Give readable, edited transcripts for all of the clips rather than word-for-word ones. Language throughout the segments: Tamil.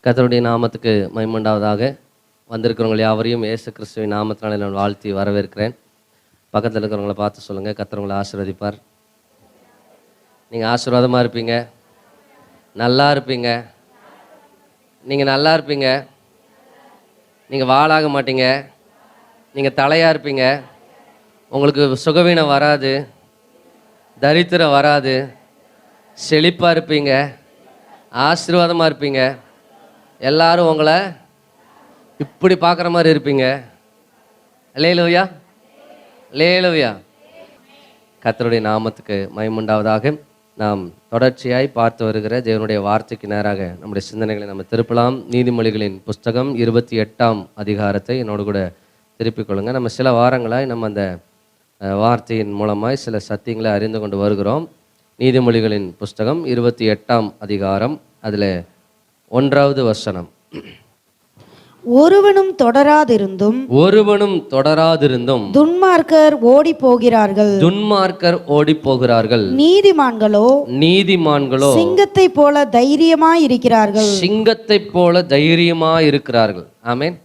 கர்த்தருடைய நாமத்துக்கு மகிமையுண்டாவதாக. வந்திருக்கிறவங்க யாவரையும் இயேசு கிறிஸ்துவின் நாமத்தினால நான் வாழ்த்தி வரவேற்கிறேன். பக்கத்தில் இருக்கிறவங்கள பார்த்து சொல்லுங்கள், கர்த்தர் உங்களை ஆசீர்வதிப்பார். நீங்கள் ஆசீர்வாதமாக இருப்பீங்க, நல்லா இருப்பீங்க. நீங்கள் நல்லா இருப்பீங்க, நீங்கள் வாளாக மாட்டீங்க, நீங்கள் தலையாக இருப்பீங்க. உங்களுக்கு சுகவீனம் வராது, தரித்திரம் வராது, செழிப்பாக இருப்பீங்க, ஆசீர்வாதமாக இருப்பீங்க. எல்லாரும் உங்களை இப்படி பார்க்குற மாதிரி இருப்பீங்க. அல்லேலூயா, அல்லேலூயா. கர்த்தருடைய நாமத்துக்கு மகிமையுண்டாவதாக. நாம் தொடர்ச்சியாய் பார்த்து வருகிற தேவனுடைய வார்த்தைக்கு நேராக நம்முடைய சிந்தனைகளை நம்ம திருப்பலாம். நீதிமொழிகளின் புஸ்தகம் 28ஆம் அதிகாரத்தை என்னோடு கூட திருப்பிக் கொள்ளுங்கள். நம்ம சில வாரங்களாய் நம்ம அந்த வார்த்தையின் மூலமாய் சில சத்தியங்களை அறிந்து கொண்டு வருகிறோம். நீதிமொழிகளின் புஸ்தகம் 28ஆம் அதிகாரம், அதில் 1வது வசனம். ஒருவனும் தொடராதிருந்தும் துன்மார்க்கர் ஓடி போகிறார்கள். நீதிமான்களோ சிங்கத்தை போல தைரியமாய் இருக்கிறார்கள். ஆமென்,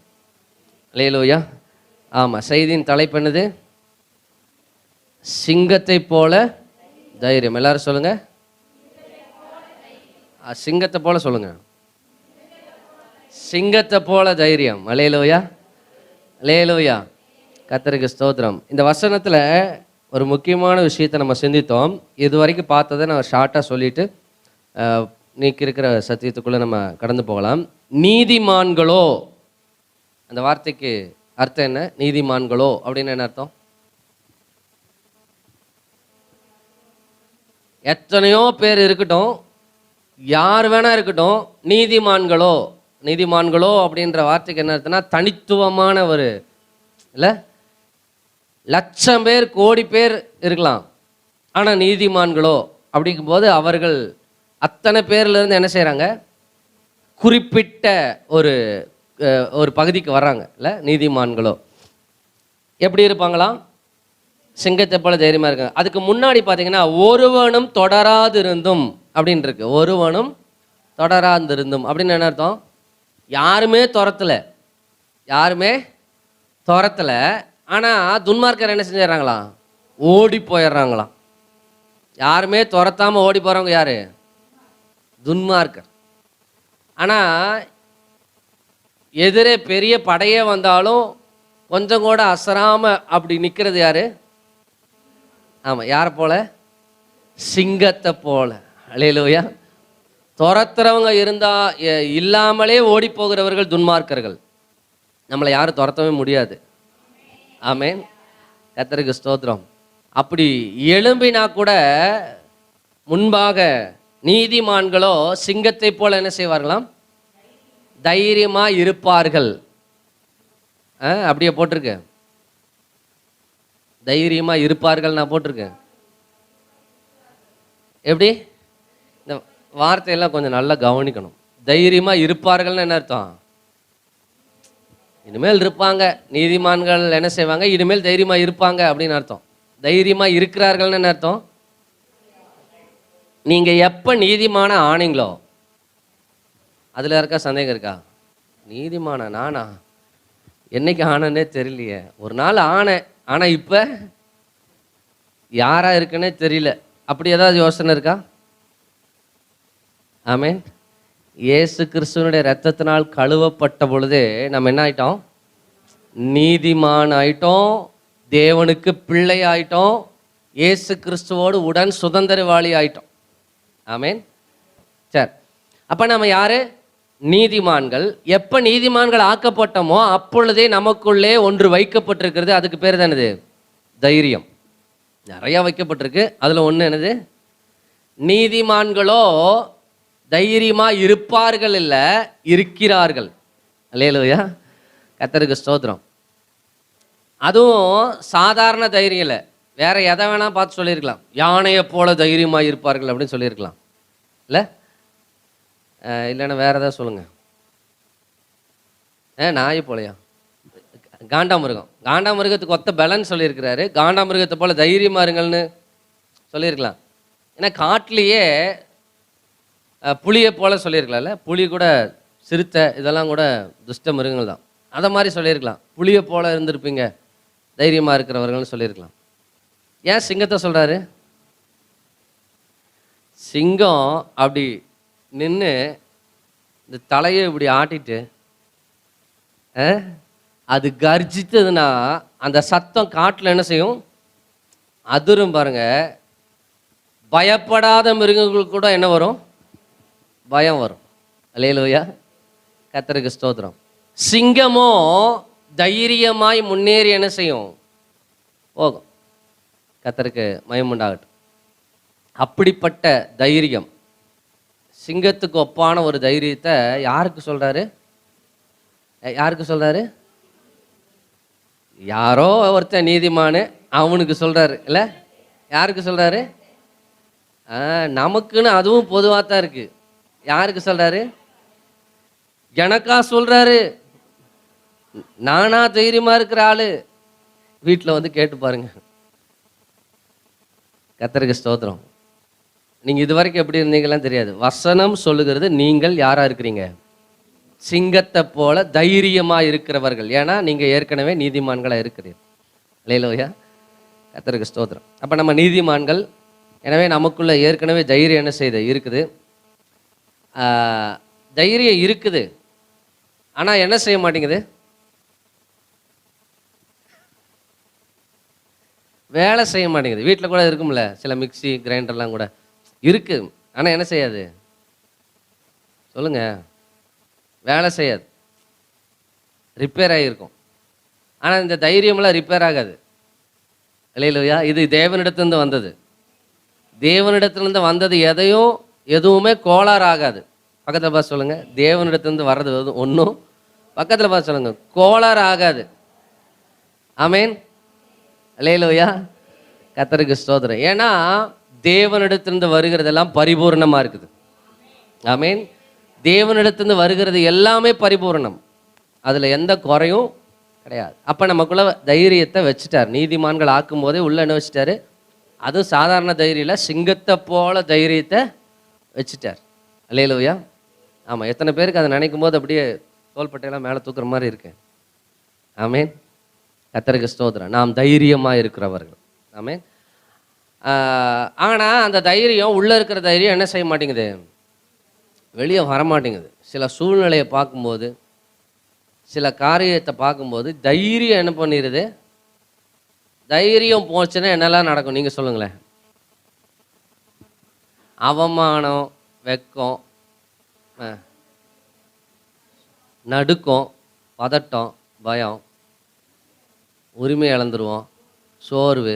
அல்லேலூயா. ஆமா, செய்தியின் தலைப்பு என்னது? சிங்கத்தை போல தைரியம். எல்லாரும் சொல்லுங்க, சிங்கத்தை போல சொல்லுங்க, சிங்கத்தை போல தைரியம். அல்லேலூயா, அல்லேலூயா. கர்த்தருக்கு ஸ்தோத்திரம். இந்த வசனத்தில் ஒரு முக்கியமான விஷயத்தை நம்ம சிந்தித்தோம். இது வரைக்கும் பார்த்ததை நான் ஷார்ட்டாக சொல்லிட்டு நீக்கி இருக்கிற சத்தியத்துக்குள்ளே நம்ம கடந்து போகலாம். நீதிமான்களோ, அந்த வார்த்தைக்கு அர்த்தம் என்ன? நீதிமான்களோ அப்படின்னு என்ன அர்த்தம்? எத்தனையோ பேர் இருக்கட்டும், யார் வேணா இருக்கட்டும், நீதிமான்களோ அப்படின்ற வார்த்தைக்கு என்ன அர்த்தம்னா தனித்துவமான ஒரு இல்லை, லட்சம் பேர் கோடி பேர் இருக்கலாம், ஆனால் நீதிமான்களோ அப்படிங்கும்போது அவர்கள் அத்தனை பேர்லேருந்து என்ன செய்கிறாங்க? குறிப்பிட்ட ஒரு பகுதிக்கு வர்றாங்க இல்லை. நீதிமான்களோ எப்படி இருப்பாங்களாம்? சிங்கத்தை போல தைரியமாக இருக்காங்க. அதுக்கு முன்னாடி பார்த்தீங்கன்னா ஒருவனும் தொடராதிருந்தும் அப்படின்னு இருக்கு. ஒருவனும் தொடராதிருந்தும் அப்படின்னு என்ன அர்த்தம்? யாருமே துரத்தலை. ஆனால் துன்மார்க்கர் என்ன செஞ்சிடறாங்களாம்? ஓடி போயிடுறாங்களாம். யாருமே துரத்தாமல் ஓடி போகிறவங்க யாரு? துன்மார்க்கர். ஆனால் எதிரே பெரிய படையே வந்தாலும் கொஞ்சம் கூட அசராமல் அப்படி நிற்கிறது யாரு? ஆமாம், யாரை போல? சிங்கத்தை போல. அல்லேலூயா. துரத்துறவங்க இல்லாமலே ஓடி போகிறவர்கள் துன்மார்க்கர்கள். நம்மளை யாரும் துரத்தவே முடியாது. ஆமென், கர்த்தருக்கு ஸ்தோத்திரம். அப்படி எழும்பினா கூட முன்பாக நீதிமான்களோ சிங்கத்தை போல என்ன செய்வார்களாம்? தைரியமாக இருப்பார்கள். அப்படியே போட்டிருக்கு, தைரியமாக இருப்பார்கள் நான் போட்டிருக்கேன். எப்படி? இந்த வார்த்தையெல்லாம் கொஞ்சம் நல்லா கவனிக்கணும். தைரியமாக இருப்பார்கள்னு என்ன அர்த்தம்? இனிமேல் இருப்பாங்க. நீதிமான்கள் என்ன செய்வாங்க? இனிமேல் தைரியமாக இருப்பாங்க அப்படின்னு அர்த்தம். தைரியமாக இருக்கிறார்கள்னு என்ன அர்த்தம்? நீங்கள் எப்போ நீதிமான ஆனீங்களோ, அதில் இருக்கா சந்தேகம் இருக்கா? நீதிமான நானா? என்னைக்கு ஆனேன்னே தெரியலையே. ஒரு நாள் ஆனேன், ஆனால் இப்போ யாராக இருக்குன்னே தெரியல. அப்படி ஏதாவது யோசனை இருக்கா? ஆமென். இயேசு கிறிஸ்துவனுடைய இரத்தத்தினால் கழுவப்பட்ட பொழுதே நம்ம என்ன ஆயிட்டோம்? நீதிமான் ஆயிட்டோம், தேவனுக்கு பிள்ளை ஆயிட்டோம், இயேசு கிறிஸ்துவோடு உடன் சுதந்திரவாளி ஆயிட்டோம். ஆமென். சரி, அப்போ நம்ம யாரு? நீதிமான்கள். எப்போ நீதிமான்கள் ஆக்கப்பட்டோமோ அப்பொழுதே நமக்குள்ளே ஒன்று வைக்கப்பட்டிருக்கிறது. அதுக்கு பேர் தான் என்னது? தைரியம். நிறையா வைக்கப்பட்டிருக்கு. அதில் ஒன்று என்னது? நீதிமான்களோ தைரியமாக இருப்பார்கள் இல்லை, இருக்கிறார்கள். அல்லேலூயா, கர்த்தருக்கு ஸ்தோத்திரம். அதுவும் சாதாரண தைரியம் இல்லை, வேற எதை வேணா பார்த்து சொல்லியிருக்கலாம். யானையை போல தைரியமாக இருப்பார்கள் அப்படின்னு சொல்லியிருக்கலாம் இல்லை. இல்லைன்னா வேற ஏதாவது சொல்லுங்க. நாயை போலையா? காண்டாமிருகத்துக்கு ஒத்த பலன் சொல்லியிருக்கிறாரு. காண்டாமிருகத்தை போல தைரியமாக இருங்கள்னு சொல்லியிருக்கலாம். ஏன்னா காட்டிலேயே புளியை போல சொல்லியிருக்கலாம்ல. புளி கூட சிறுத்தை இதெல்லாம் கூட துஷ்ட மிருகங்கள் தான். அதை மாதிரி சொல்லியிருக்கலாம். புலியை போல இருந்திருப்பீங்க தைரியமாக இருக்கிறவர்கள்னு சொல்லியிருக்கலாம். ஏன் சிங்கத்தை சொல்கிறாரு? சிங்கம் அப்படி நின்று இந்த தலையை இப்படி ஆட்டிட்டு அது கர்ஜித்ததுன்னா அந்த சத்தம் காட்டில் என்ன செய்யும்? அதிரும் பாருங்க. பயப்படாத மிருகங்களுக்கு கூட என்ன வரும்? பயம் வரும். அல்லேலூயா, கர்த்தருக்கு ஸ்தோத்திரம். சிங்கமோ தைரியமாய் முன்னேறி என்ன செய்யும்? போகும். கர்த்தருக்கு மகிமை உண்டாகட்டும். அப்படிப்பட்ட தைரியம், சிங்கத்துக்கு ஒப்பான ஒரு தைரியத்தை யாருக்கு சொல்றாரு? யாருக்கு சொல்றாரு? யாரோ ஒருத்தன் நீதிமானு அவனுக்கு சொல்றாரு இல்ல? யாருக்கு சொல்றாரு? நமக்குன்னு அதுவும் பொதுவாக தான் இருக்கு. யாருக்கு சொல்றாரு? எனக்கா சொல்றாரு? நானா தைரியமா இருக்கிற ஆளு? வீட்டில் வந்து கேட்டு பாருங்க. கர்த்தருக்கு ஸ்தோத்திரம். நீங்க இது வரைக்கும் எப்படி இருந்தீங்களான்னு தெரியாது. வசனம் சொல்லுகிறது நீங்கள் யாரா இருக்கிறீங்க? சிங்கத்தை போல தைரியமா இருக்கிறவர்கள். ஏன்னா நீங்க ஏற்கனவே நீதிமான்களா இருக்கிறீர்கள். அல்லேலூயா, கர்த்தருக்கு ஸ்தோத்திரம். அப்ப நம்ம நீதிமான்கள். எனவே நமக்குள்ள ஏற்கனவே தைரியம் என்ன செய்யுது? இருக்குது. தைரியம் இருக்குது. ஆனா என்ன செய்ய மாட்டேங்குது? வேலை செய்ய மாட்டேங்குது. வீட்டில் கூட இருக்கும்ல சில மிக்சி கிரைண்டர்லாம் கூட இருக்கு. ஆனா என்ன செய்யாது? சொல்லுங்க, வேலை செய்யாது. ரிப்பேர் ஆகியிருக்கும். ஆனால் இந்த தைரியமெல்லாம் ரிப்பேர் ஆகாது. இல்லையா? இது தேவனிடத்துலேருந்து வந்தது. தேவனிடத்துலேருந்து வந்தது எதுவுமே கோளாறு ஆகாது. பக்கத்தில் பார்த்து சொல்லுங்க, தேவனிடத்துலேருந்து வர்றது ஒன்றும் பக்கத்தில் பார்த்து சொல்லுங்க கோளாறு ஆகாது. ஆமேன். அல்லேலூயா, கர்த்தருக்கு ஸ்தோத்திரம். ஏன்னா தேவனிடத்திலிருந்து வருகிறதெல்லாம் பரிபூர்ணமாக இருக்குது. ஆமேன். தேவனிடத்திலிருந்து வருகிறது எல்லாமே பரிபூர்ணம். அதில் எந்த குறையும் கிடையாது. அப்போ நமக்குள்ள தைரியத்தை வச்சுட்டார். நீதிமான்கள் ஆக்கும் போதே உள்ள என்ன வச்சுட்டாரு? அதுவும் சாதாரண தைரியம் இல்லை, சிங்கத்தை போல தைரியத்தை வச்சுட்டார். அல்லேலூயா. ஆமாம், எத்தனை பேருக்கு அதை நினைக்கும் போது அப்படியே தோள்பட்டையெல்லாம் மேலே தூக்குற மாதிரி இருக்கு. ஆமேன். கர்த்தருக்கு ஸ்தோத்திரம். நாம் தைரியமாக இருக்கிறவர்கள். ஆமேன். ஆனால் அந்த தைரியம், உள்ளே இருக்கிற தைரியம் என்ன செய்ய மாட்டேங்குது? வெளியே வரமாட்டேங்குது. சில சூழ்நிலையை பார்க்கும்போது, சில காரியத்தை பார்க்கும்போது தைரியம் என்ன பண்ணிடுது? தைரியம் போச்சுன்னா என்னெல்லாம் நடக்கும் நீங்கள் சொல்லுங்களேன். அவமானம், வெக்கம், நடுக்கம், பதட்டம், பயம், உரிமை இழந்துருவோம், சோர்வு,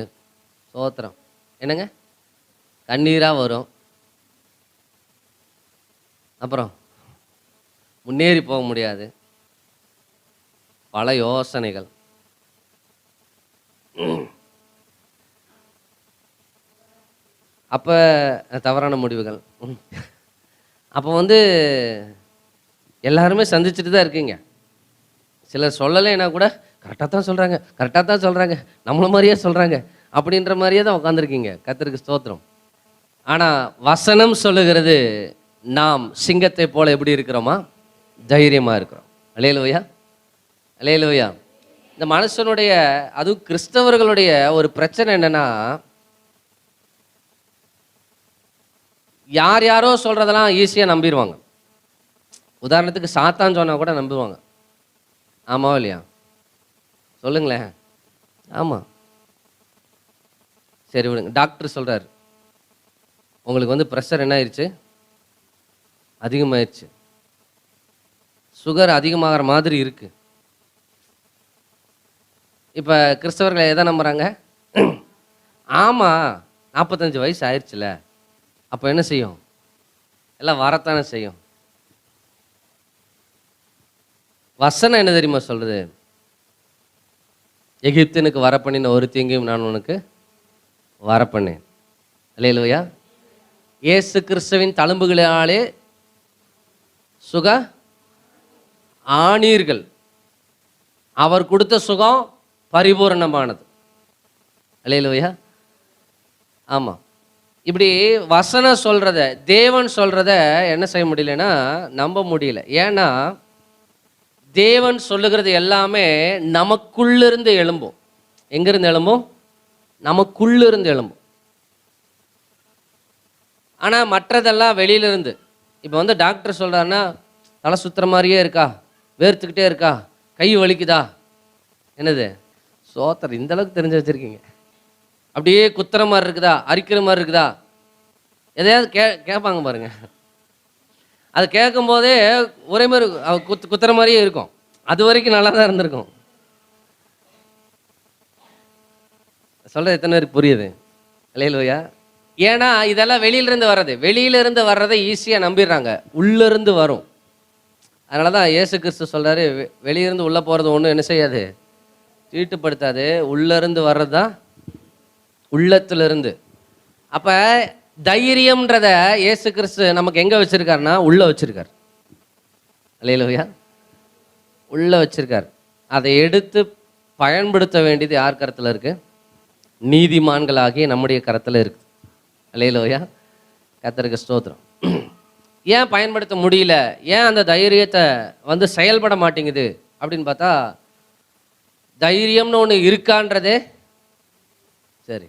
சோத்திரம், என்னங்க கண்ணீராக வரும். அப்புறம் முன்னேறி போக முடியாது. பல யோசனைகள். அப்போ தவறான முடிவுகள். அப்போ எல்லாருமே சந்திச்சுட்டு தான் இருக்கீங்க. சிலர் சொல்லலைன்னா கூட கரெக்டாக தான் சொல்கிறாங்க, கரெக்டாக தான் சொல்கிறாங்க, நம்மள மாதிரியே சொல்கிறாங்க அப்படின்ற மாதிரியே தான் உட்காந்துருக்கீங்க. கர்த்தருக்கு ஸ்தோத்திரம். ஆனால் வசனம் சொல்லுகிறது, நாம் சிங்கத்தை போல எப்படி இருக்கிறோமா? தைரியமாக இருக்கிறோம். அல்லேலூயா, அல்லேலூயா. இந்த மனுஷனுடைய, அதுவும் கிறிஸ்தவர்களுடைய ஒரு பிரச்சனை என்னன்னா, யார் யாரோ சொல்கிறதெல்லாம் ஈஸியாக நம்பிடுவாங்க. உதாரணத்துக்கு சாத்தான் சொன்னால் கூட நம்புவாங்க. ஆமாவா இல்லையா? சொல்லுங்களேன். ஆமாம், சரி விடுங்க. டாக்டர் சொல்கிறார், உங்களுக்கு ப்ரெஷர் என்ன ஆயிடுச்சு? அதிகமாகிடுச்சு, சுகர் அதிகமாகிற மாதிரி இருக்கு. இப்போ கிறிஸ்தவர்கள் எதை நம்புகிறாங்க? ஆமாம், 45 வயசு ஆயிடுச்சுல, அப்போ என்ன செய்யும்? எல்லாம் வரத்தானே செய்யும். வசனம் என்ன தெரியுமா சொல்றது? எகிப்தினுக்கு வரப்பண்ணின ஒரு தீங்கையும் நான் உனக்கு வரப்பண்ணேன். அல்லேலூயா. இயேசு கிறிஸ்துவின் தழும்புகளாலே சுக ஆனீர்கள். அவர் கொடுத்த சுகம் பரிபூரணமானது. அல்லேலூயா. ஆமாம். இப்படி வசனம் சொல்றத, தேவன் சொல்றத என்ன செய்ய முடியலன்னா நம்ப முடியல. ஏன்னா தேவன் சொல்லுகிறது எல்லாமே நமக்குள்ளிருந்து எழும்பும். எங்கிருந்து எழும்பும்? நமக்குள்ளிருந்து எழும்பும். ஆனால் மற்றதெல்லாம் வெளியிலிருந்து. இப்போ வந்து டாக்டர் சொல்கிறாருன்னா, தலை சுற்றுற மாதிரியே இருக்கா, வேர்த்துக்கிட்டே இருக்கா, கை வலிக்குதா, என்னது சோத்தர் இந்த அளவுக்கு தெரிஞ்சு வச்சுருக்கீங்க, அப்படியே குத்துற மாதிரி இருக்குதா, அரிக்கிற மாதிரி இருக்குதா, எதையாவது கேட்பாங்க பாருங்க. அது கேட்கும் போதே ஒரே மாதிரி குத்துற மாதிரியே இருக்கும். அது வரைக்கும் நல்லா தான் இருந்திருக்கும். சொல்கிறது எத்தனை பேருக்கு புரியுது? அல்லேலூயா. ஏன்னா இதெல்லாம் வெளியிலிருந்து வர்றது. வெளியிலிருந்து வர்றதை ஈஸியாக நம்பிடுறாங்க, உள்ளிருந்து வரும். அதனால தான் இயேசு கிறிஸ்து சொல்கிறாரு, வெளியிருந்து உள்ளே போகிறது ஒன்றும் என்ன செய்யாது, தீட்டுப்படுத்தாது. உள்ளிருந்து வர்றது தான் உள்ளத்திலிருந்து. அப்போ தைரியம்ன்றத இயேசு கிறிஸ்து நமக்கு எங்கே வச்சுருக்காருன்னா உள்ளே வச்சுருக்கார். அல்லேலூயா. உள்ளே வச்சுருக்கார். அதை எடுத்து பயன்படுத்த வேண்டியது யார் கரத்தில் இருக்குது? நீதிமான்களாகிய நம்முடைய கரத்தில் இருக்குது. அல்லேலூயா. கர்த்தருக்கு ஸ்தோத்திரம். ஏன் பயன்படுத்த முடியல, ஏன் அந்த தைரியத்தை வந்து செயல்பட மாட்டேங்குது அப்படின்னு பார்த்தா, தைரியம்னு ஒன்று இருக்கான்றதே சரி,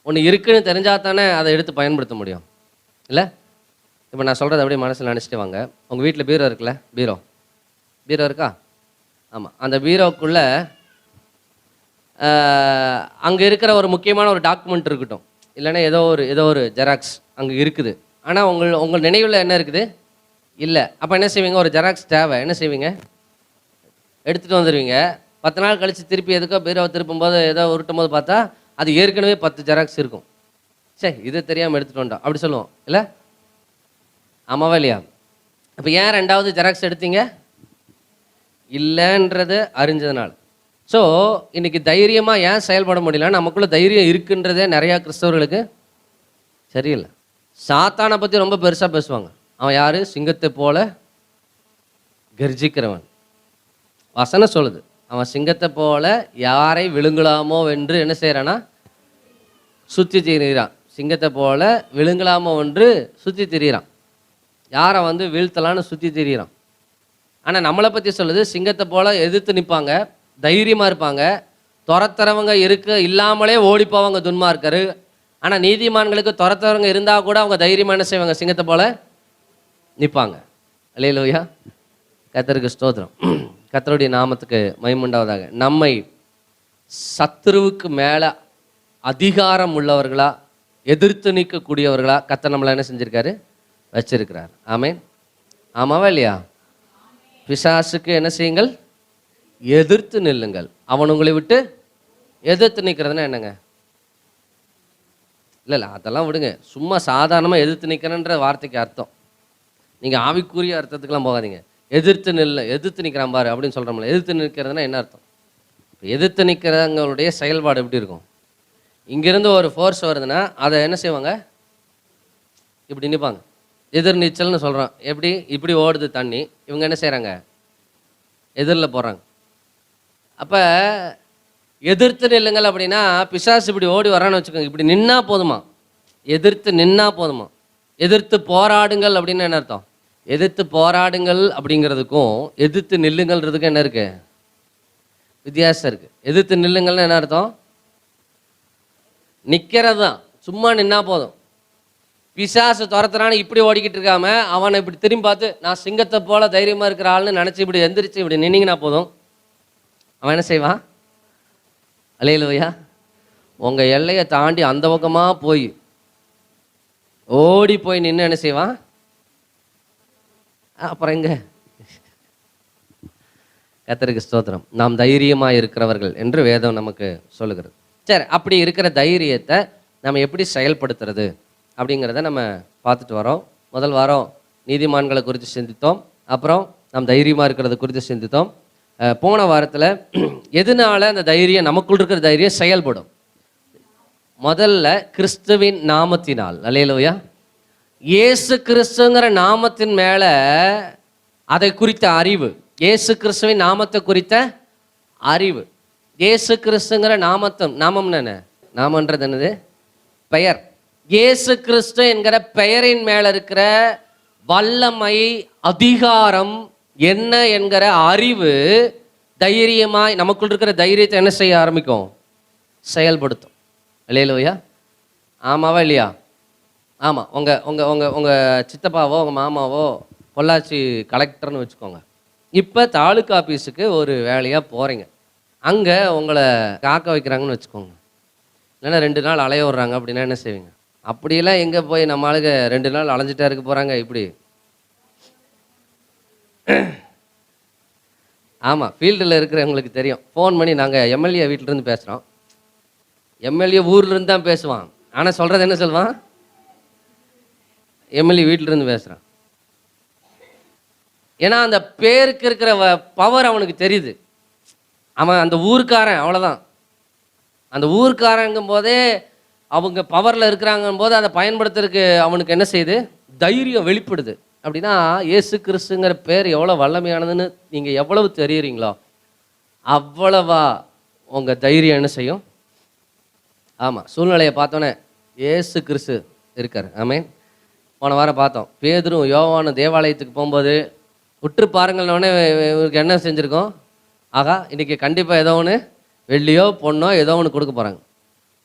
ஒன்று இருக்குன்னு தெரிஞ்சால் தானே அதை எடுத்து பயன்படுத்த முடியும், இல்லை? இப்போ நான் சொல்கிறத அப்படியே மனசில் நினச்சிட்டு வாங்க. உங்கள் வீட்டில் பீரோ இருக்குல்ல, பீரோ இருக்கா? ஆமாம். அந்த பீரோக்குள்ளே அங்கே இருக்கிற ஒரு முக்கியமான ஒரு டாக்குமெண்ட் இருக்கட்டும், இல்லைன்னா ஏதோ ஒரு ஜெராக்ஸ் அங்கே இருக்குது. ஆனால் உங்கள் நினைவில் என்ன இருக்குது? இல்லை. அப்போ என்ன செய்வீங்க? ஒரு ஜெராக்ஸ் தேவை, என்ன செய்வீங்க? எடுத்துகிட்டு வந்துடுவீங்க. 10 நாள் கழித்து திருப்பி எதுக்கோ பீரோவை திருப்பும்போது ஏதோ உருட்டும் போது பார்த்தா அது ஏற்கனவே 10 ஜெராக்ஸ் இருக்கும். சரி, இது தெரியாமல் எடுத்துகிட்டு வந்தோம் அப்படி சொல்லுவோம், இல்லை? ஆமாவா இல்லையா? அப்போ ஏன் 2வது ஜெராக்ஸ் எடுத்தீங்க? இல்லைன்றது அறிஞ்சதுனால. ஸோ இன்றைக்கி தைரியமாக ஏன் செயல்பட முடியல? நமக்குள்ளே தைரியம் இருக்குன்றதே நிறையா கிறிஸ்தவர்களுக்கு சரியில்லை. சாத்தானை பற்றி ரொம்ப பெருசாக பேசுவாங்க. அவன் யார்? சிங்கத்தை போல கர்ஜிக்கிறவன். வசனம் சொல்லுது, அவன் சிங்கத்தை போல யாரை விழுங்கலாமோ என்று என்ன செய்கிறான்னா சுற்றி திரிகிறான். சிங்கத்தை போல விழுங்கலாமோ என்று சுற்றி திரிகிறான். யாரை வந்து வீழ்த்தலான்னு சுற்றி திரிகிறான். ஆனால் நம்மளை பற்றி சொல்லுது, சிங்கத்தை போல எதிர்த்து நிற்பாங்க, தைரியமாக இருப்பாங்க, துரத்துறவங்க இல்லாமலே ஓடி போவாங்க துன்மார்க்கரு. ஆனால் நீதிமான்களுக்கு துரத்துறவங்க இருந்தால் கூட அவங்க தைரியமாக என்ன செய்வாங்க? சிங்கத்தை போல நிற்பாங்க. அல்லேலூயா. கர்த்தருக்கு ஸ்தோத்திரம். கர்த்தருடைய நாமத்துக்கு மகிமை. நம்மை சத்துருவுக்கு மேலே அதிகாரம் உள்ளவர்களா, எதிர்த்து நிற்கக்கூடியவர்களா கர்த்தர் நம்மளை என்ன செஞ்சுருக்காரு? வச்சிருக்கிறார். ஆமென். ஆமாவா இல்லையா? பிசாசுக்கு என்ன செய்யுங்கள்? எதிர்த்து நில்லுங்கள், அவன் உங்களை விட்டு. எதிர்த்து நிற்கிறதுனா என்னங்க? இல்லை அதெல்லாம் விடுங்க. சும்மா சாதாரணமாக எதிர்த்து நிற்கிறன்ற வார்த்தைக்கு அர்த்தம் நீங்கள் ஆவிக்குரிய அர்த்தத்துக்கெலாம் போகாதீங்க. எதிர்த்து நிற்கிறான் பாரு அப்படின்னு சொல்கிறோம்ல. எதிர்த்து நிற்கிறதுனா என்ன அர்த்தம்? எதிர்த்து நிற்கிறவங்களுடைய செயல்பாடு எப்படி இருக்கும்? இங்கேருந்து ஒரு ஃபோர்ஸ் வருதுன்னா அதை என்ன செய்வாங்க? இப்படி நிற்பாங்க. எதிர் நீச்சல்னு சொல்கிறோம். எப்படி? இப்படி ஓடுது தண்ணி, இவங்க என்ன செய்கிறாங்க? எதிரில் போகிறாங்க. அப்போ எதிர்த்து நில்லுங்கள் அப்படின்னா, பிசாசு இப்படி ஓடி வரான்னு வச்சுக்கோங்க, இப்படி நின்னா போதுமா? எதிர்த்து நின்னா போதுமா? எதிர்த்து போராடுங்கள் அப்படின்னு என்ன அர்த்தம்? எதிர்த்து போராடுங்கள் அப்படிங்கிறதுக்கும் எதிர்த்து நில்லுங்கள்ன்றதுக்கும் என்ன இருக்கு? வித்தியாசம் இருக்குது. எதிர்த்து நில்லுங்கள்னு என்ன அர்த்தம்? நிற்கிறது தான், சும்மா நின்னா போதும். பிசாசு துரத்துறான்னு இப்படி ஓடிக்கிட்டு இருக்காம அவனை இப்படி திரும்பி பார்த்து, நான் சிங்கத்தை போல தைரியமாக இருக்கிற ஆள்னு நினச்சி இப்படி எந்திரிச்சு இப்படி நின்னீங்கன்னா போதும். அவன் என்ன செய்வான்? அல்லேலூயா. உங்கள் எல்லையை தாண்டி அந்த பக்கமாக போய் ஓடி போய் நின்று என்ன செய்வான்? அப்புறம் எங்க? கர்த்தருக்கு ஸ்தோத்திரம். நாம் தைரியமாக இருக்கிறவர்கள் என்று வேதம் நமக்கு சொல்லுகிறது. சரி, அப்படி இருக்கிற தைரியத்தை நம்ம எப்படி செயல்படுத்துறது அப்படிங்கிறத நம்ம பார்த்துட்டு வரோம். முதல் வாரம் நீதிமான்களை குறித்து சிந்தித்தோம். அப்புறம் நாம் தைரியமாக இருக்கிறது குறித்து சிந்தித்தோம். போன வாரத்தில் எதனால அந்த தைரியம், நமக்குள் இருக்கிற தைரியம் செயல்படும்? முதல்ல கிறிஸ்துவின் நாமத்தினால். அல்லேலூயா. இயேசு கிறிஸ்துங்கிற நாமத்தின் மேலே அதை குறித்த அறிவு, இயேசு கிறிஸ்துவின் நாமத்தை குறித்த அறிவு. இயேசு கிறிஸ்துங்கிற நாமம்னு என்ன? நாமன்றது என்னது? பெயர். இயேசு கிறிஸ்து என்கிற பெயரின் மேல இருக்கிற வல்லமை, அதிகாரம் என்ன என்கிற அறிவு தைரியமாய் நமக்குள் இருக்கிற தைரியத்தை என்ன செய்ய ஆரம்பிக்கும்? செயல்படுத்தும். இல்லையா? ஆமாவா இல்லையா? ஆமாம். உங்கள் சித்தப்பாவோ உங்கள் மாமாவோ பொள்ளாச்சி கலெக்டர்னு வச்சுக்கோங்க. இப்போ தாலுக்கா ஆஃபீஸுக்கு ஒரு வேலையாக போகிறீங்க. அங்கே உங்களை காக்க வைக்கிறாங்கன்னு வச்சுக்கோங்க. இல்லைன்னா 2 நாள் அலைய விட்றாங்க. அப்படின்னா என்ன செய்வீங்க? அப்படியெல்லாம் எங்கே போய் நம்ம ஆளுங்க 2 நாள் அலைஞ்சிட்டா இருக்க போகிறாங்க இப்படி? ஆமாம், ஃபீல்டில் இருக்கிறவங்களுக்கு தெரியும். ஃபோன் பண்ணி நாங்கள் எம்எல்ஏ வீட்டிலேருந்து பேசுகிறோம். எம்எல்ஏ ஊர்லேருந்து தான் பேசுவான். ஆனால் சொல்கிறது என்ன சொல்லுவான்? எம்எல்ஏ வீட்டிலேருந்து பேசுகிறான். ஏன்னா அந்த பேருக்கு இருக்கிற பவர் அவனுக்கு தெரியுது. அவன் அந்த ஊருக்காரன், அவ்வளோதான். அந்த ஊருக்காரங்கும் போதே அவங்க பவரில் இருக்கிறாங்கும் போது அதை பயன்படுத்துறதுக்கு அவனுக்கு என்ன செய்யுது? தைரியம் வெளிப்படுது. அப்படின்னா இயேசு கிறிஸ்துங்கிற பேர் எவ்வளோ வல்லமையானதுன்னு நீங்கள் எவ்வளவு தெரியுறீங்களோ அவ்வளவா உங்கள் தைரியம் என்ன செய்யும்? ஆமாம், சூழ்நிலையை பார்த்தோன்னே இயேசு கிறிஸ்து இருக்கார். ஆமென். போன வாரம் பார்த்தோம், பேதுரும் யோவானும் தேவாலயத்துக்கு போகும்போது உற்று பாருங்கள்னோடனே இவருக்கு என்ன செஞ்சுருக்கோம்? ஆகா, இன்றைக்கி கண்டிப்பாக ஏதோ ஒன்று வெள்ளியோ பொண்ணோ ஏதோ ஒன்று கொடுக்க போகிறாங்க.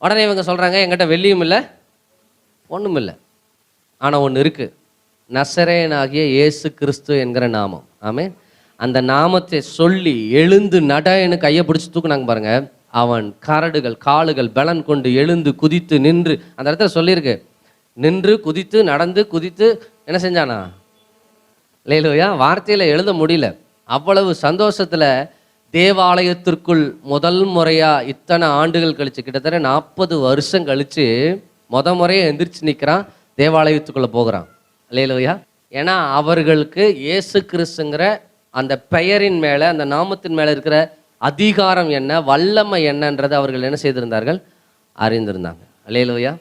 உடனே இவங்க சொல்கிறாங்க, என்கிட்ட வெள்ளியும் இல்லை பொண்ணும் இல்லை, ஆனால் ஒன்று இருக்குது, நசரேயனாகிய இயேசு கிறிஸ்து என்கிற நாமம். ஆமென். அந்த நாமத்தை சொல்லி எழுந்து நடன்னு கையை பிடிச்சி தூக்குனாங்க பாருங்க. அவன் கரடுகள் காலுகள் பலன் கொண்டு எழுந்து குதித்து நின்று, அந்த இடத்துல சொல்லியிருக்கு, நின்று குதித்து நடந்து குதித்து என்ன செஞ்சானா? இல்லையா? வார்த்தையில் எழுத முடியல. அவ்வளவு சந்தோஷத்தில் தேவாலயத்திற்குள் முதல் முறையாக இத்தனை ஆண்டுகள் கழித்து, கிட்டத்தட்ட 40 வருஷம் கழித்து முறையை எந்திரிச்சு நிற்கிறான், தேவாலயத்துக்குள்ளே போகிறான். இல்லையா? ஏன்னா அவர்களுக்கு இயேசு கிறிஸ்துங்கிற அந்த பெயரின் மேலே, அந்த நாமத்தின் மேலே இருக்கிற அதிகாரம் என்ன, வல்லமை என்னன்றதை அவர்கள் என்ன செய்திருந்தார்கள்? அறிந்திருந்தாங்க. இல்லையா?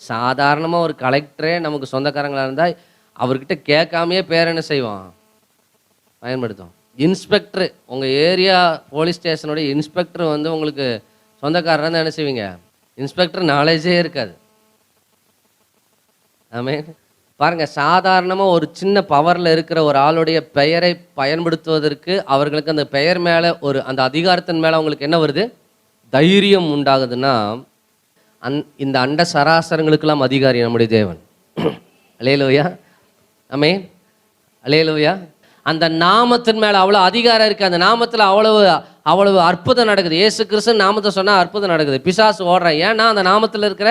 சாதாரணமாக ஒரு கலெக்டரே நமக்கு சொந்தக்காரங்களாக இருந்தால் அவர்கிட்ட கேட்காமையே பேர் என்ன செய்வான்? பயன்படுத்தும். இன்ஸ்பெக்டர், உங்கள் ஏரியா போலீஸ் ஸ்டேஷனுடைய இன்ஸ்பெக்டர் வந்து உங்களுக்கு சொந்தக்காரராக இருந்தால் என்ன செய்வீங்க? இன்ஸ்பெக்டர் நாலேஜே இருக்காது. ஆமென். பாருங்கள், சாதாரணமாக ஒரு சின்ன பவரில் இருக்கிற ஒரு ஆளுடைய பெயரை பயன்படுத்துவதற்கு அவர்களுக்கு அந்த பெயர் மேலே ஒரு அந்த அதிகாரத்தின் மேலே அவங்களுக்கு என்ன வருது? தைரியம் உண்டாகுதுன்னா, இந்த அண்ட சராசரங்களுக்கெல்லாம் அதிகாரி நம்முடைய தேவன். அல்லேலூயா. ஆமென். அல்லேலூயா. அந்த நாமத்தின் மேலே அவ்வளோ அதிகாரம் இருக்குது. அந்த நாமத்தில் அவ்வளவு அற்புதம் நடக்குது. இயேசு கிறிஸ்து நாமத்தை சொன்னால் அற்புதம் நடக்குது. பிசாசு ஓடுறேன். ஏன்னா அந்த நாமத்தில் இருக்கிற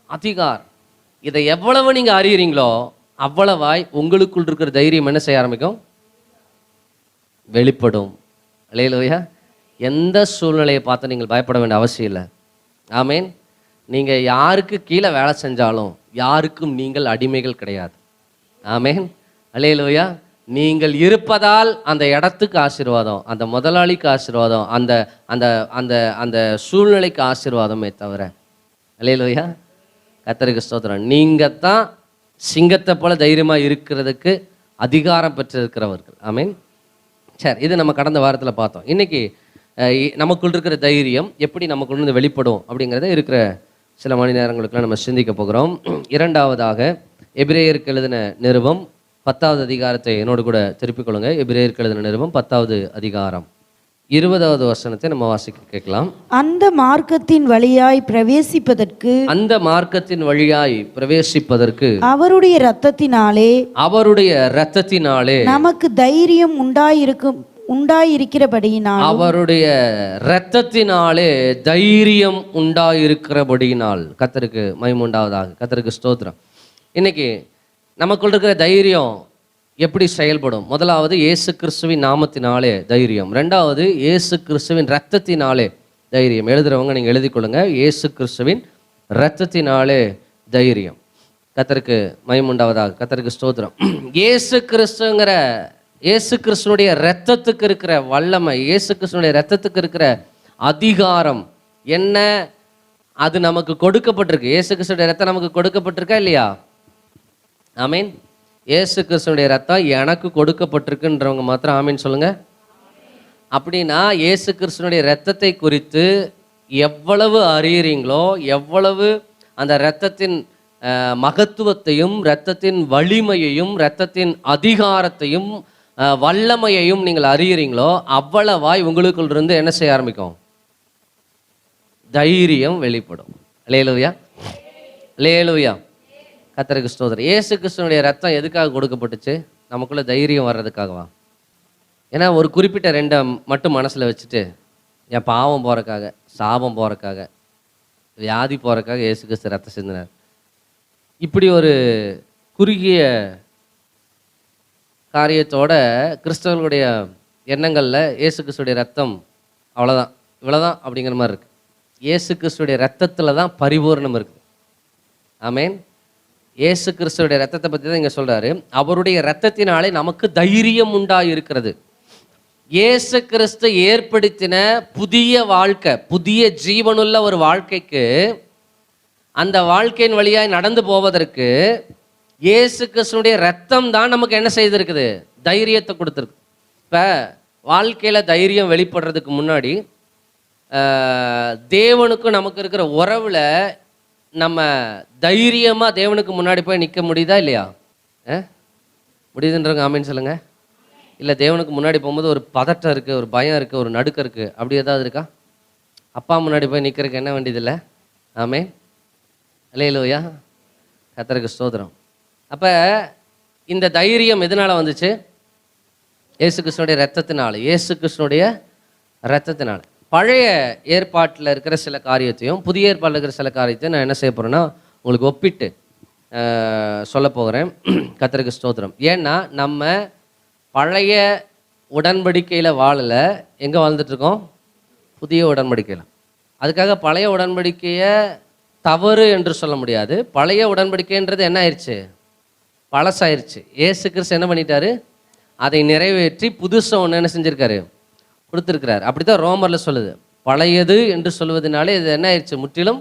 அதிகாரம். இதை எவ்வளவு நீங்கள் அறியறீங்களோ அவ்வளவாய் உங்களுக்குள் இருக்கிற தைரியம் என்ன செய்ய ஆரம்பிக்கும்? வெளிப்படும். அல்லேலூயா. எந்த சூழ்நிலையை பார்த்து நீங்கள் பயப்பட வேண்டிய அவசியம் இல்லை. ஆமென். நீங்கள் யாருக்கு கீழே வேலை செஞ்சாலும் யாருக்கும் நீங்கள் அடிமைகள் கிடையாது. ஆமென். அல்லேலூயா. நீங்கள் இருப்பதால் அந்த இடத்துக்கு ஆசீர்வாதம், அந்த முதலாளிக்கு ஆசீர்வாதம், அந்த அந்த அந்த அந்த சூழ்நிலைக்கு ஆசீர்வாதமே தவிர. அல்லேலூயா. கர்த்தருக்கு ஸ்தோத்திரம். நீங்கள் தான் சிங்கத்தை போல தைரியமாக இருக்கிறதுக்கு அதிகாரம் பெற்றிருக்கிறவர்கள். ஆமென். சரி, இது நம்ம கடந்த வாரத்தில் பார்த்தோம். இன்னைக்கு நமக்குள் இருக்கிற தைரியம் எப்படி நமக்குள்ள இருந்து வெளிப்படும் அப்படிங்கிறத இருக்கிற சில மணி நேரங்களுக்குலாம் நம்ம சிந்திக்க போகிறோம். இரண்டாவதாக எபிரேயருக்கு எழுதின நிருபம் 10வது அதிகாரத்தை என்னோடு கூட திருப்பிக் கொள்ளுங்க. எபிரேயருக்கு எழுதின நிருபம் 10வது அதிகாரம் 20வது வசனத்தை நம்ம வாசிக்க கேட்கலாம். அந்த மார்க்கத்தின் வழியாய் பிரவேசிப்பதற்கு அவருடைய இரத்தத்தினாலே நமக்கு தைரியம் உண்டாயிருக்கிறபடியினால், அவருடைய இரத்தத்தினாலே தைரியம் உண்டாயிருக்கிறபடியினால். கர்த்தருக்கு மகிமை உண்டாவதாக. கர்த்தருக்கு ஸ்தோத்திரம். இன்னைக்கு நமக்குள்ள இருக்கிற தைரியம் எப்படி செயல்படும்? முதலாவது இயேசு கிறிஸ்துவின் நாமத்தினாலே தைரியம். ரெண்டாவது இயேசு கிறிஸ்துவின் இரத்தத்தினாலே தைரியம். எழுதுறவங்க நீங்கள் எழுதி கொள்ளுங்க, இயேசு கிறிஸ்துவின் இரத்தத்தினாலே தைரியம். கர்த்தருக்கு மகிமை உண்டாவதாக. கர்த்தருக்கு ஸ்தோத்திரம். இயேசு கிறிஸ்துனுடைய இரத்தத்துக்கு இருக்கிற வல்லமை, இயேசு கிறிஸ்துனுடைய இரத்தத்துக்கு இருக்கிற அதிகாரம் என்ன, அது நமக்கு கொடுக்கப்பட்டிருக்கு. இயேசு கிறிஸ்துடைய இரத்தம் நமக்கு கொடுக்கப்பட்டிருக்கா இல்லையா? ஆமீன். இயேசு கிறிஸ்துனுடைய இரத்தம் எனக்கு கொடுக்கப்பட்டிருக்குன்றவங்க மாத்திரம் ஆமீன் சொல்லுங்க. அப்படின்னா இயேசு கிறிஸ்துனுடைய இரத்தத்தை குறித்து எவ்வளவு அறியறீங்களோ, எவ்வளவு அந்த இரத்தத்தின் மகத்துவத்தையும், இரத்தத்தின் வலிமையையும், இரத்தத்தின் அதிகாரத்தையும், வல்லமையையும் நீங்கள் அறியறீங்களோ அவ்வளவாய் உங்களுக்குள் இருந்து என்ன செய்ய ஆரம்பிக்கும்? தைரியம் வெளிப்படும். அல்லேலூயா, அல்லேலூயா. கர்த்தருக்கு ஸ்தோத்திரம். இயேசு கிறிஸ்துவினுடைய ரத்தம் எதுக்காக கொடுக்கப்பட்டுச்சு? நமக்குள்ள தைரியம் வர்றதுக்காகவா? ஏன்னா ஒரு குறிப்பிட்ட ரெண்டை மட்டும் மனசில் வச்சுட்டு என் பாவம் போகிறக்காக, சாபம் போகிறக்காக, வியாதி போகிறக்காக இயேசு கிறிஸ்து ரத்தம் சிந்தினார். இப்படி ஒரு குறுகிய காரியத்தோட கிறிஸ்தவர்களுடைய எண்ணங்களில் இயேசு கிறிஸ்துடைய ரத்தம் அவ்வளோதான், இவ்வளோதான் அப்படிங்கிற மாதிரி இருக்குது. இயேசு கிறிஸ்துடைய ரத்தத்தில் தான் பரிபூரணம் இருக்குது. ஆமேன். இயேசு கிறிஸ்துடைய ரத்தத்தை பற்றி தான் இங்கே சொல்கிறாரு. அவருடைய ரத்தத்தினாலே நமக்கு தைரியம் உண்டாயிருக்கிறது. இயேசு கிறிஸ்து ஏற்படுத்தின புதிய வாழ்க்கை, புதிய ஜீவனுள்ள ஒரு வாழ்க்கைக்கு, அந்த வாழ்க்கையின் வழியாய் நடந்து போவதற்கு இயேசு கிறிஸ்துடைய ரத்தம் தான் நமக்கு என்ன செய்திருக்குது? தைரியத்தை கொடுத்துருக்கு. இப்போ வாழ்க்கையில் தைரியம் வெளிப்படுறதுக்கு முன்னாடி தேவனுக்கும் நமக்கு இருக்கிற உறவில் நம்ம தைரியமாக தேவனுக்கு முன்னாடி போய் நிற்க முடியுதா இல்லையா? முடியுதுன்றவங்க ஆமேன்னு சொல்லுங்க. இல்லை தேவனுக்கு முன்னாடி போகும்போது ஒரு பதட்டம் இருக்குது, ஒரு பயம் இருக்குது, ஒரு நடுக்கம் இருக்குது, அப்படி ஏதாவது இருக்கா? அப்பா முன்னாடி போய் நிற்கிறதுக்கு என்ன வேண்டியதில்லை? ஆமே, அல்லேலூயா, கர்த்தருக்கு ஸ்தோத்திரம். அப்போ இந்த தைரியம் எதனால் வந்துச்சு? இயேசு கிறிஸ்துனுடைய ரத்தத்தினால. இயேசு கிறிஸ்துனுடைய ரத்தத்தினால. பழைய ஏற்பாட்டில் இருக்கிற சில காரியத்தையும் புதிய ஏற்பாட்டில் இருக்கிற சில காரியத்தையும் நான் என்ன செய்ய போகிறேன்னா உங்களுக்கு ஒப்பிட்டு சொல்ல போகிறேன். கர்த்தருக்கு ஸ்தோத்திரம். ஏன்னா நம்ம பழைய உடன்படிக்கையில் வாழலை, எங்கே வாழ்ந்துட்டுருக்கோம்? புதிய உடன்படிக்கையில். அதுக்காக பழைய உடன்படிக்கையை தவறு என்று சொல்ல முடியாது. பழைய உடன்படிக்கைன்றது என்ன ஆயிடுச்சு? பழசாயிருச்சு. இயேசு கிறிஸ்து என்ன பண்ணிட்டாரு? அதை நிறைவேற்றி புதுசாக ஒன்று என்ன செஞ்சுருக்காரு? கொடுத்துருக்கிறார். அப்படி தான் ரோமரில் சொல்லுது. பழையது என்று சொல்வதனாலே இது என்ன ஆயிடுச்சு? முற்றிலும்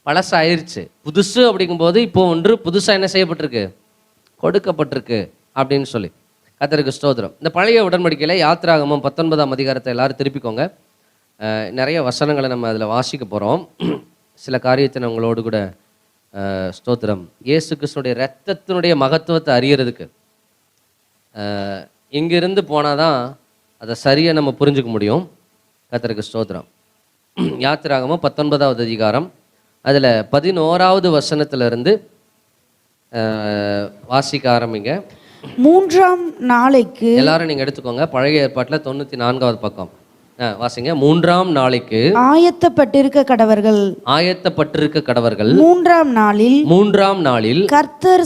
பழசாயிருச்சு. புதுசு அப்படிங்கும்போது இப்போ ஒன்று புதுசாக என்ன செய்யப்பட்டிருக்கு? கொடுக்கப்பட்டிருக்கு அப்படின்னு சொல்லி. கர்த்தருக்கு ஸ்தோத்திரம். இந்த பழைய உடன்படிக்கையில் யாத்திராகமம் 19ஆம் அதிகாரத்தை எல்லாரும் திருப்பிக்கோங்க. நிறைய வசனங்களை நம்ம அதில் வாசிக்க போகிறோம். சில காரியத்தை நான் உங்களோடு கூட ஸ்தோத்திரம். இயேசு கிறிஸ்துடைய இரத்தத்தினுடைய மகத்துவத்தை அறியறதுக்கு இங்கிருந்து போனால் தான் அதை சரியாக நம்ம புரிஞ்சுக்க முடியும். கர்த்தருக்கு ஸ்தோத்திரம். யாத்திராகமம் 19ஆவது அதிகாரம் அதில் 11ஆவது வசனத்திலிருந்து வாசிக்க ஆரம்பிங்க. 3ஆம் நாளைக்கு எல்லாரும் நீங்க எடுத்துக்கோங்க. பழைய ஏற்பாட்டில் 94ஆவது பக்கம் வாசிங்க. 3ஆம் நாளைக்கு ஆயத்தப்பட்டிருக்க கடவர்கள். ஆயத்தப்பட்டிருக்க கடவர்கள். 3ஆம் நாளில் கர்த்தர்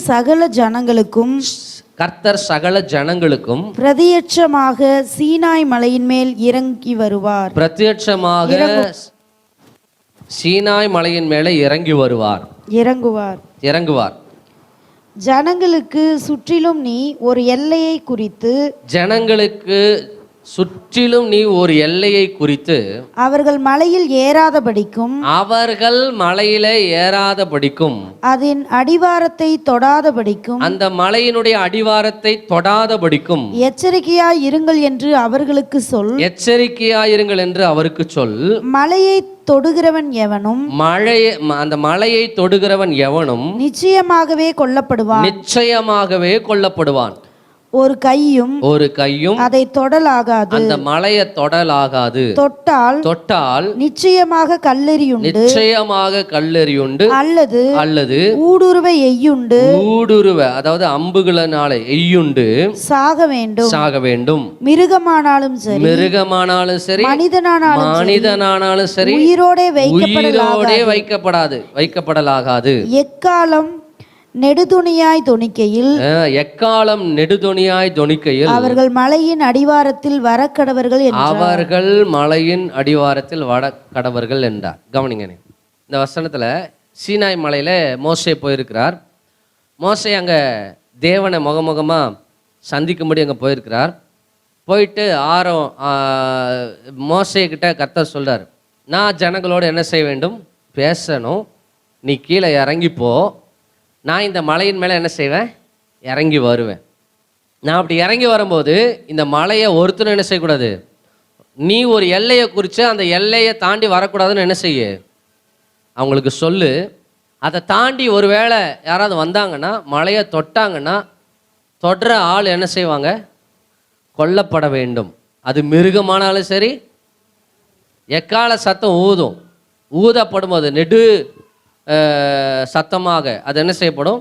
சகல ஜனங்களுக்கும் பிரத்யட்சமாக சீனாய் மலையின் மேல் இறங்கி வருவார். பிரத்யட்சமாக சீனாய் மலையின் மேலே இறங்குவார். ஜனங்களுக்கு சுற்றிலும் நீ ஒரு எல்லையை குறித்து அவர்கள் மலையில் ஏறாதபடிக்கும் அதன் அடிவாரத்தை தொடாதபடிக்கும் அந்த மலையினுடைய அடிவாரத்தை தொடாதபடிக்கும் எச்சரிக்கையாய் இருங்கள் என்று அவருக்கு சொல். மலையை தொடுகிறவன் எவனும் நிச்சயமாகவே கொல்லப்படுவான். ஒரு கையும் அதை தொடலாகாது. அந்த மலையை தொடலாகாது. தொட்டால் நிச்சயமாக கல்லெறியுண்டு அல்லது ஊடுருவ அதாவது அம்புகளினாலே எய்யுண்டு சாக வேண்டும். மிருகமானாலும் சரி மனிதனானாலும் சரி உயிரோடே வைக்கப்படலாகாது. எக்காலம் நெடுதுணியாய் தொனிக்கையில் அவர்கள் மலையின் அடிவாரத்தில் வரக்கடவர்கள் என்றார். கவனிங்க, இந்த வசனத்துல சீனாய் மலையில மோசே போயிருக்கிறார். மோசே அங்க தேவனை முகமுகமா சந்திக்கும்படி அங்க போயிருக்கிறார். போயிட்டு மோசே கிட்ட கர்த்தர் சொல்றார், நான் ஜனங்களோடு என்ன செய்ய வேண்டும்? பேசணும். நீ கீழே இறங்கிப்போ, நான் இந்த மலையின் மேலே என்ன செய்வேன்? இறங்கி வருவேன். நான் அப்படி இறங்கி வரும்போது இந்த மலையை ஒருத்தரும் என்ன செய்யக்கூடாது? நீ ஒரு எல்லையை குறித்து அந்த எல்லையை தாண்டி வரக்கூடாதுன்னு என்ன செய்ய அவங்களுக்கு சொல்லு. அதை தாண்டி ஒருவேளை யாராவது வந்தாங்கன்னா, மலையை தொட்டாங்கன்னா, தொடுற ஆள் என்ன செய்வாங்க? கொல்லப்பட வேண்டும். அது மிருகமானாலும் சரி, எக்கால சத்தம் ஊதும். ஊதப்படும் போது நெடு சத்தமாக அது என்ன செய்யப்படும்?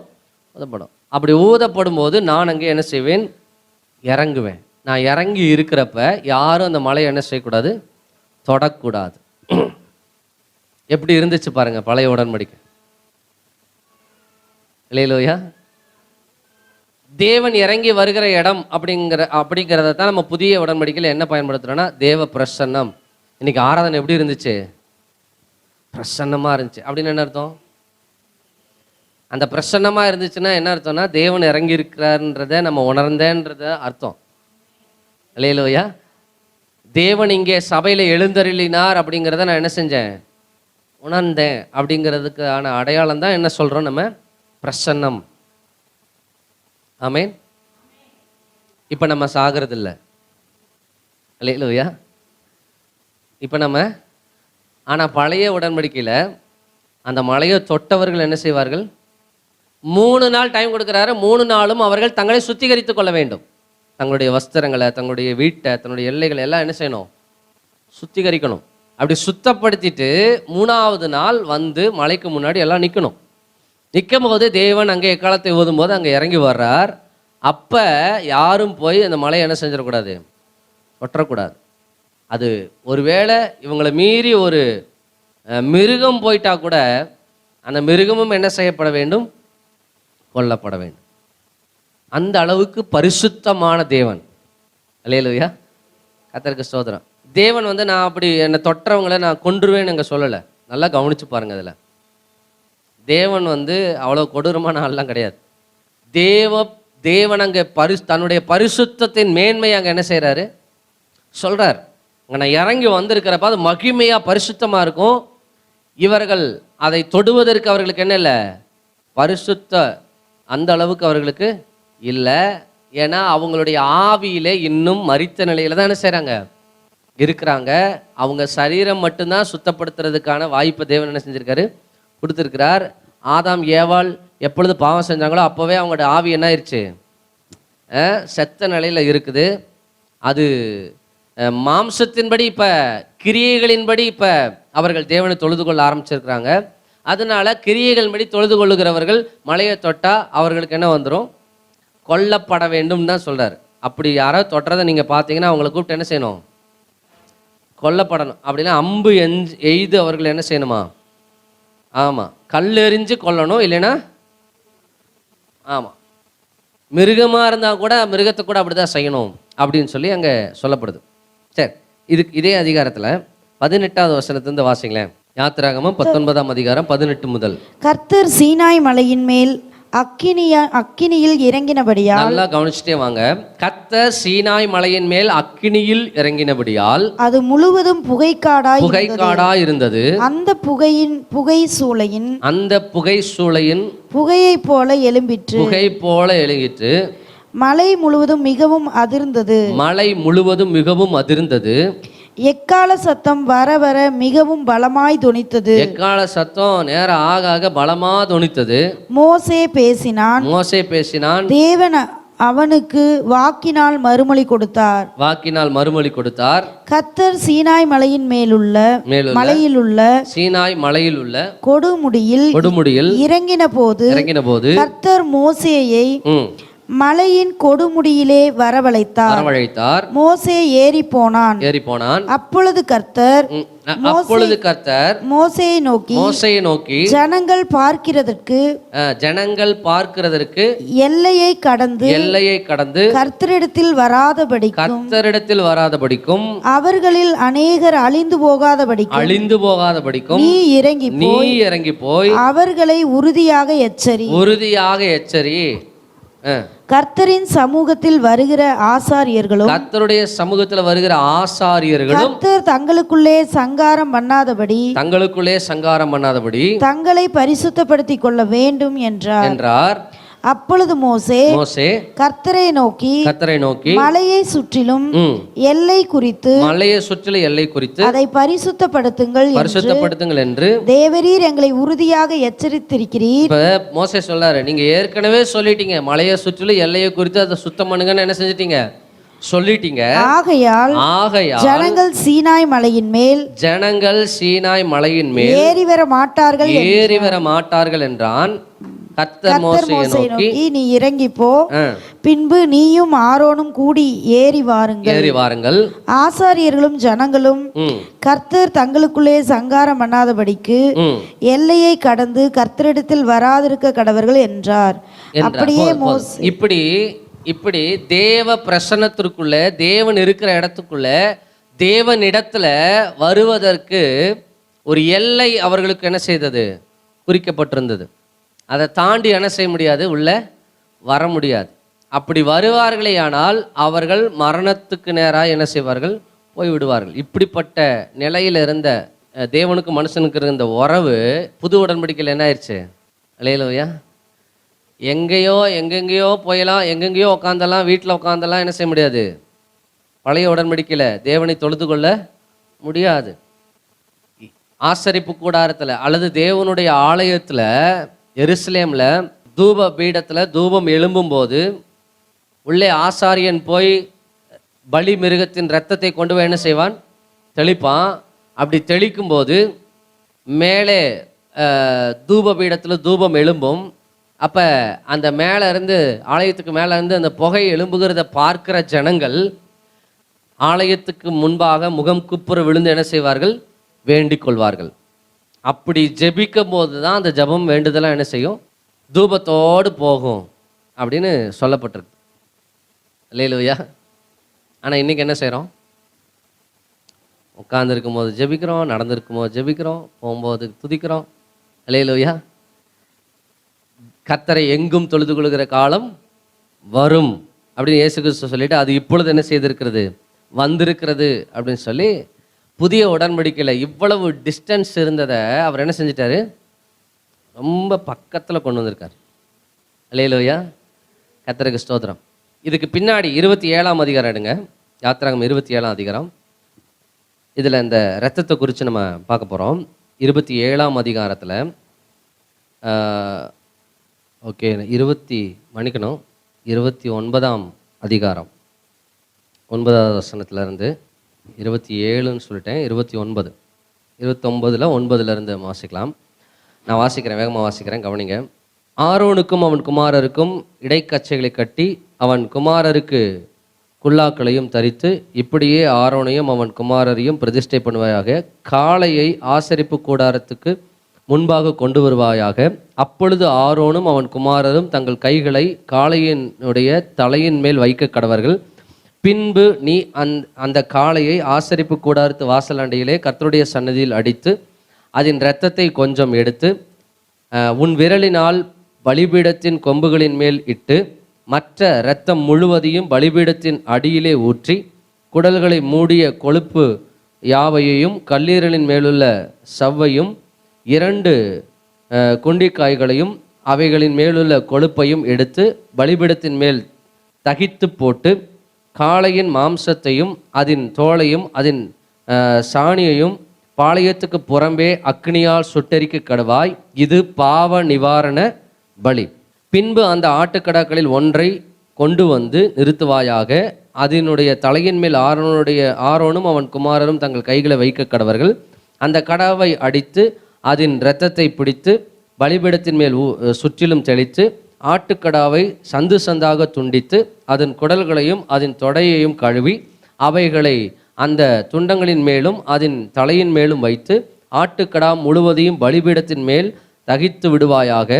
ஊதப்படும். அப்படி ஊதப்படும் போது நான் அங்கே என்ன செய்வேன்? இறங்குவேன். நான் இறங்கி இருக்கிறப்ப யாரும் அந்த மலையை என்ன செய்யக்கூடாது? தொடக்கூடாது. எப்படி இருந்துச்சு பாருங்க பழைய உடன்படிக்கை. இல்லையா? தேவன் இறங்கி வருகிற இடம் அப்படிங்கிறத தான் நம்ம புதிய உடன்படிக்கையில் என்ன பயன்படுத்துறோம்னா, தேவ பிரசன்னம். இன்னைக்கு ஆராதனை எப்படி இருந்துச்சு? பிரசன்னமா இருந்துச்சு. அப்படின்னு என்ன அர்த்தம்? அந்த பிரசன்னமா இருந்துச்சுன்னா என்ன அர்த்தம்னா, தேவன் இறங்கி இருக்கிறார்ன்றத நம்ம உணர்ந்தேன்றத அர்த்தம். இல்லையா? தேவன் இங்கே சபையில எழுந்தருளினார் அப்படிங்கிறத நான் என்ன செஞ்சேன்? உணர்ந்தேன். அப்படிங்கிறதுக்கான அடையாளம் தான் என்ன சொல்றோம் நம்ம? பிரசன்னம். ஆமேன். இப்ப நம்ம சாகிறது இல்லை. இல்லையா? இப்ப நம்ம ஆனா பழைய உடன்படிக்கையில அந்த மலையை தொட்டவர்கள் என்ன செய்வார்கள்? 3 நாள் டைம் கொடுக்குறாரு. 3 நாளும் அவர்கள் தங்களை சுத்திகரித்துக் கொள்ள வேண்டும். தங்களுடைய வஸ்திரங்களை, தங்களுடைய வீட்டை, தன்னுடைய எல்லைகளை எல்லாம் என்ன செய்யணும்? சுத்திகரிக்கணும். அப்படி சுத்தப்படுத்திட்டு 3ஆவது நாள் வந்து மலைக்கு முன்னாடி எல்லாம் நிற்கணும். நிற்கும் போது தேவன் அங்கே எக்காலத்தை ஓதும் போது அங்கே இறங்கி வர்றார். அப்போ யாரும் போய் அந்த மலையை என்ன செஞ்சிடக்கூடாது? ஒட்டக்கூடாது. அது ஒருவேளை இவங்களை மீறி ஒரு மிருகம் போயிட்டா கூட அந்த மிருகமும் என்ன செய்யப்பட வேண்டும்? கொல்லப்பட வேண்டும். அந்த அளவுக்கு பரிசுத்தமான தேவன். அல்லேலூயா, கர்த்தருக்கு ஸ்தோத்திரம். தேவன் வந்து நான் அப்படி என்னை தொட்டவங்களை நான் கொன்றுவேன்னு இங்கே சொல்லலை. நல்லா கவனிச்சு பாருங்க. அதில் தேவன் வந்து அவ்வளோ கொடூரமான ஆள்லாம் கிடையாது. தேவன் அங்கே தன்னுடைய பரிசுத்தத்தின் மேன்மை அங்கே என்ன செய்கிறாரு? சொல்கிறார். அங்கே நான் இறங்கி வந்திருக்கிறப்ப அது மகிமையாக பரிசுத்தமாக இருக்கும். இவர்கள் அதை தொடுவதற்கு அவர்களுக்கு என்ன இல்லை? பரிசுத்த அந்த அளவுக்கு அவர்களுக்கு இல்லை. ஏன்னா அவங்களுடைய ஆவியிலே இன்னும் மரித்த நிலையில தான் என்ன செய்கிறாங்க? இருக்கிறாங்க. அவங்க சரீரம் மட்டும்தான் சுத்தப்படுத்துறதுக்கான வாய்ப்பை தேவன் என்ன செஞ்சிருக்காரு? கொடுத்துருக்கிறார். ஆதாம் ஏவாள் எப்பொழுது பாவம் செஞ்சாங்களோ அப்போவே அவங்களோட ஆவி என்ன ஆயிடுச்சு? செத்த நிலையில் இருக்குது. அது மாம்சத்தின்படி இப்போ கிரியைகளின்படி இப்போ அவர்கள் தேவனை தொழுது கொள்ள ஆரம்பிச்சிருக்கிறாங்க. அதனால கிரியைகளின்படி தொழுது கொள்ளுகிறவர்கள் மலையை தொட்டால் அவர்களுக்கு என்ன வந்துடும்? கொல்லப்பட வேண்டும் தான் சொல்கிறார். அப்படி யாராவது தொட்டுறதை நீங்கள் பார்த்தீங்கன்னா அவங்களை கூப்பிட்டு என்ன செய்யணும்? கொல்லப்படணும். அப்படின்னா அம்பு எய்து அவர்கள் என்ன செய்யணுமா? ஆமாம், கல்லெறிஞ்சு கொல்லணும். இல்லைன்னா ஆமாம், மிருகமாக இருந்தால் கூட மிருகத்தை கூட அப்படி தான் செய்யணும் அப்படின்னு சொல்லி அங்கே சொல்லப்படுது. சரி, இதே அதிகாரத்தில் 18வது வசனத்திலிருந்து வாசிங்களேன். யாத்திராகமம் 19ஆம் அதிகாரம் 18 முதல். கர்த்தர் சீனாய் மலையின் மேல் அக்கினியில் இறங்கினபடியால், நல்லா கவனிச்சுட்டே வாங்க. கர்த்தர் சீனாய் மலையின் மேல் அக்கினியில் இறங்கினபடியால் அது முழுவதும் புகைக்காடாய் இருந்தது. அந்த புகை சூளையின் புகையை போல எழும்பிற்று. மலை முழுவதும் மிகவும் அதிர்ந்தது. எக்கால சத்தம் வர வர மிகவும் பலமாய் தொனித்தது. எக்கால சத்தம் நேரம் ஆக ஆக பலமா தொனித்தது. மோசே பேசினான். தேவன் அவனுக்கு வாக்கினால் மறுமொழி கொடுத்தார். கர்த்தர் சீனாய் மலையின் மலையில் உள்ள கொடுமுடியில் இறங்கின போது கர்த்தர் மோசேயை மலையின் கொடுமுடியிலே வரவழைத்தார். மோசே ஏறி போனான். அப்பொழுது கர்த்தர் மோசேயை நோக்கி ஜனங்கள் பார்க்கிறதற்கு எல்லையை கடந்து கர்த்தரிடத்தில் வராதபடிக்கும் அவர்களில் அநேகர் அழிந்து போகாதபடிக்கும் நீ இறங்கி போய் அவர்களை உறுதியாக எச்சரி. கர்த்தரின் சமூகத்தில் வருகிற ஆசாரியர்களும் கர்த்தர் தங்களுக்குள்ளே சங்காரம் பண்ணாதபடி தங்களை பரிசுத்தப்படுத்திக் கொள்ள வேண்டும் என்றார். அப்பொழுது மோசே கர்த்தரை நோக்கி மலையை சுற்றிலும் எல்லை குறித்து அதை பரிசுத்தப்படுத்துங்கள் என்று தேவரீர் எங்களை உறுதியாக எச்சரித்திருக்கிறீர். மோசே சொல்றாரு, நீங்க ஏற்கனவே சொல்லிட்டீங்க மலையை சுற்றிலும் எல்லையை குறித்து அதை சுத்தம் பண்ணுங்கன்னு என்ன செஞ்சிட்டீங்க, சொல்லிட்டீங்க. ஆகையால் ஜனங்கள் சீனாய் மலையின் மேல் ஏறி வர மாட்டார்கள் என்றான். கர்த்தர் மோசேயை நோக்கி நீ இறங்கி போ, பின்பு நீயும் ஆரோனும் கூடி ஏறி வாருங்கள். ஆசாரியர்களும் ஜனங்களும் கர்த்தர் தங்களுக்குள்ளே சங்காரம் பண்ணாதபடிக்கு எல்லையை கடந்து கர்த்தரிடத்தில் வராதிருக்க கடவர்கள் என்றார். அப்படியே மோசே இப்படி தேவ பிரசன்னத்திற்குள்ள, தேவன் இருக்கிற இடத்துக்குள்ள, தேவனிடத்துல வருவதற்கு ஒரு எல்லை அவர்களுக்கு என்ன செய்தது, குறிக்கப்பட்டிருந்தது. அதை தாண்டி என்ன செய்ய முடியாது, உள்ள வர முடியாது. அப்படி வருவார்களே ஆனால் அவர்கள் மரணத்துக்கு நேராக என்ன செய்வார்கள், போய்விடுவார்கள். இப்படிப்பட்ட நிலையில் இருந்த தேவனுக்கு மனுஷனுக்கு இருந்த உறவு புது உடன்படிக்கையில் என்ன ஆயிடுச்சு, அல்லேலூயா. எங்கெங்கேயோ போயலாம், எங்கெங்கேயோ உட்காந்தலாம், வீட்டில் உட்காந்தலாம் என்ன செய்ய முடியாது, பழைய உடன்படிக்கையில் தேவனை தொழுது கொள்ள முடியாது. ஆசரிப்பு கூடாரத்தில் அல்லது தேவனுடைய ஆலயத்தில் எருசலேமில் தூப பீடத்தில் தூபம் எழும்பும் போது உள்ளே ஆசாரியன் போய் பலி மிருகத்தின் இரத்தத்தை கொண்டு போய் என்ன செய்வான், தெளிப்பான். அப்படி தெளிக்கும் போது மேலே தூப பீடத்தில் தூபம் எழும்பும். அப்போ அந்த மேலே இருந்து, ஆலயத்துக்கு மேலே இருந்து அந்த புகை எழும்புகிறத பார்க்கிற ஜனங்கள் ஆலயத்துக்கு முன்பாக முகம் குப்புற விழுந்து என்ன செய்வார்கள், வேண்டிக் கொள்வார்கள். அப்படி ஜெபிக்கும் போது தான் அந்த ஜெபம் வேண்டுதலாம் என்ன செய்யும், தூபத்தோடு போகும் அப்படின்னு சொல்லப்பட்டிருக்கு. அல்லேலூயா. ஆனால் இன்றைக்கி என்ன செய்கிறோம், உட்கார்ந்துருக்கும் போது ஜெபிக்கிறோம், நடந்திருக்கும் போது ஜெபிக்கிறோம், போகும்போது துதிக்கிறோம். அல்லேலூயா. கர்த்தரை எங்கும் தொழுது கொள்கிற காலம் வரும் அப்படின்னு இயேசு கிறிஸ்து சொல்லிட்டு, அது இப்பொழுது என்ன செய்திருக்கிறது, வந்திருக்கிறது அப்படின்னு சொல்லி புதிய உடன்படிக்கையில் இவ்வளவு டிஸ்டன்ஸ் இருந்ததை அவர் என்ன செஞ்சிட்டாரு, ரொம்ப பக்கத்தில் கொண்டு வந்திருக்கார். அல்லேலூயா. கர்த்தருக்கு ஸ்தோத்திரம். இதுக்கு பின்னாடி 27ஆம் அதிகாரம் எடுங்க, யாத்திராகமம் 27ஆம் அதிகாரம். இதில் இந்த இரத்தத்தை குறித்து நம்ம பார்க்க போகிறோம். 27ஆம் அதிகாரத்தில் 29ஆம் அதிகாரம் 9வது வசனத்திலேருந்து 27ன்னு சொல்லிட்டேன், 29 29ல் வாசிக்கலாம். நான் வாசிக்கிறேன், வேகமாக வாசிக்கிறேன், கவனிங்க. ஆரோனுக்கும் அவன் குமாரருக்கும் இடைக்கச்சைகளை கட்டி அவன் குமாரருக்கு குல்லாக்களையும் தரித்து, இப்படியே ஆரோனையும் அவன் குமாரரையும் பிரதிஷ்டை பண்ணுவாயாக. காளையை ஆசரிப்பு கூடாரத்துக்கு முன்பாக கொண்டு வருவாயாக. அப்பொழுது ஆரோனும் அவன் குமாரரும் தங்கள் கைகளை காளையினுடைய தலையின் மேல் வைக்க கடவர்கள். பின்பு நீ அந்த காளையை ஆசரிப்பு கூடாரத்து வாசலண்டையிலே கர்த்தருடைய சன்னதியில் அடித்து அதன் இரத்தத்தை கொஞ்சம் எடுத்து உன் விரலினால் பலிபீடத்தின் கொம்புகளின் மேல் இட்டு மற்ற இரத்தம் முழுவதையும் பலிபீடத்தின் அடியிலே ஊற்றி குடல்களை மூடிய கொழுப்பு யாவையையும் கல்லீரலின் மேலுள்ள சவ்வையும் 2 குண்டிக்காய்களையும் அவைகளின் மேலுள்ள கொழுப்பையும் எடுத்து பலிபீடத்தின் மேல் தகித்து போட்டு காளையின் மாம்சத்தையும் அதன் தோலையும் அதன் சாணியையும் பாளையத்துக்கு புறம்பே அக்னியால் சுட்டெரிக்க கடவாய். இது பாவ நிவாரண பலி. பின்பு அந்த ஆட்டுக்கடாக்களில் ஒன்றை கொண்டு வந்து நிறுத்துவாயாக. அதனுடைய தலையின் மேல் ஆரோனும் அவன் குமாரரும் தங்கள் கைகளை வைக்க கடவர்கள். அந்த கடாவை அடித்து அதன் இரத்தத்தை பிடித்து பலிபீடத்தின் மேல் சுற்றிலும் தெளித்து ஆட்டுக்கடாவை சந்து சந்தாக துண்டித்து அதன் குடல்களையும் அதன் தொடையையும் கழுவி அவைகளை அந்த துண்டங்களின் மேலும் அதன் தலையின் மேலும் வைத்து ஆட்டுக்கடா முழுவதையும் பலிபீடத்தின் மேல் தகித்து விடுவாயாக.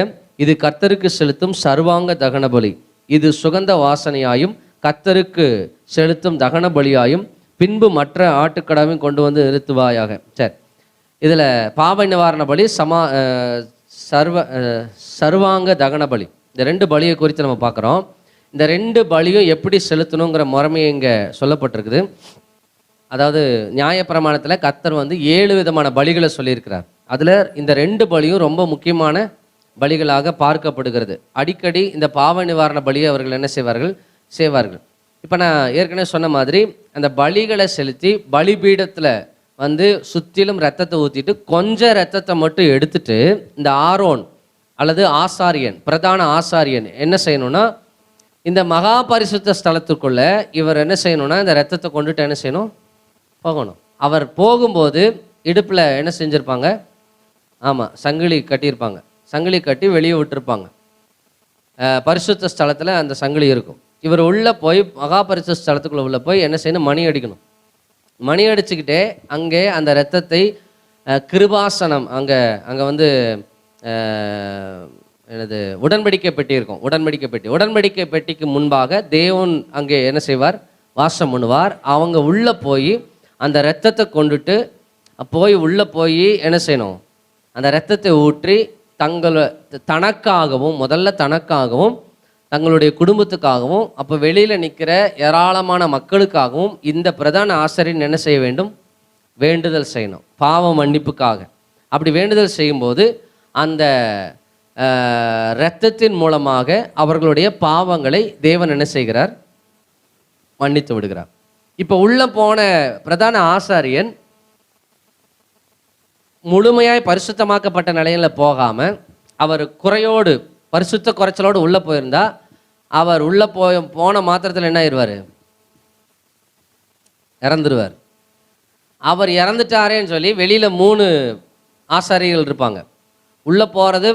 இது கர்த்தருக்கு செலுத்தும் சர்வாங்க தகன பலி. இது சுகந்த வாசனையாயும் கர்த்தருக்கு செலுத்தும் தகன பலியாயும் பின்பு மற்ற ஆட்டுக்கடாவையும் கொண்டு வந்து நிறுத்துவாயாக. சரி, இதில் பாவ நிவாரண பலி சர்வாங்க தகன பலி, இந்த 2 பலியை குறித்து நம்ம பார்க்குறோம். இந்த 2 பலியும் எப்படி செலுத்தணுங்கிற முறைமையை இங்கே சொல்லப்பட்டிருக்குது. அதாவது நியாயப்பிரமாணத்தில் கர்த்தர் 7 விதமான பலிகளை சொல்லியிருக்கிறார். அதில் இந்த 2 பலியும் ரொம்ப முக்கியமான பலிகளாக பார்க்கப்படுகிறது. அடிக்கடி இந்த பாவ நிவாரண பலியை அவர்கள் என்ன செய்வார்கள். இப்போ நான் ஏற்கனவே சொன்ன மாதிரி அந்த பலிகளை செலுத்தி பலிபீடத்தில் வந்து சுற்றிலும் ரத்தத்தை ஊற்றிட்டு கொஞ்சம் ரத்தத்தை மட்டும் எடுத்துட்டு இந்த ஆரோன் அல்லது ஆசாரியன், பிரதான ஆசாரியன் என்ன செய்யணும்னா, இந்த மகா பரிசுத்த ஸ்தலத்துக்குள்ள இவர் என்ன செய்யணும்னா இந்த ரத்தத்தை கொண்டுட்டு என்ன செய்யணும், போகணும். அவர் போகும்போது இடுப்பில் என்ன செஞ்சுருப்பாங்க, ஆமாம் சங்கிலி கட்டியிருப்பாங்க. சங்கிலி கட்டி வெளியே விட்டுருப்பாங்க. பரிசுத்த ஸ்தலத்தில் அந்த சங்கிலி இருக்கும். இவர் உள்ளே போய் மகா பரிசுத்த ஸ்தலத்துக்குள்ளே உள்ளே போய் என்ன செய்யணும், மணி அடிக்கணும். மணி அடிச்சுக்கிட்டே அங்கே அந்த இரத்தத்தை கிருபாசனம் அங்கே வந்து எனது உடன்படிக்கை பெட்டி இருக்கும். உடன்படிக்கை பெட்டிக்கு முன்பாக தேவன் அங்கே என்ன செய்வார், வாசம் பண்ணுவார். அவங்க உள்ளே போய் அந்த இரத்தத்தை கொண்டுட்டு போய் உள்ளே போய் என்ன செய்யணும், அந்த இரத்தத்தை ஊற்றி முதல்ல தனக்காகவும் தங்களுடைய குடும்பத்துக்காகவும் அப்போ வெளியில் நிற்கிற ஏராளமான மக்களுக்காகவும் இந்த பிரதான ஆசாரியன் என்ன செய்ய வேண்டும், வேண்டுதல் செய்யணும் பாவ மன்னிப்புக்காக. அப்படி வேண்டுதல் செய்யும்போது அந்த இரத்தத்தின் மூலமாக அவர்களுடைய பாவங்களை தேவன் என்ன செய்கிறார், மன்னித்து விடுகிறார். இப்போ உள்ள போன பிரதான ஆசாரியன் முழுமையாய் பரிசுத்தமாக்கப்பட்ட நிலையில் போகாமல் அவர் குறையோடு பரிசுத்த குறைச்சலோடு உள்ளே போயிருந்தா அவர் உள்ளே போன மாத்திரத்தில் என்ன ஆயிடுவார், இறந்துருவார். அவர் இறந்துட்டாரேன்னு சொல்லி வெளியில் 3 ஆசாரியர்கள் இருப்பாங்க. உள்ளே போகிறது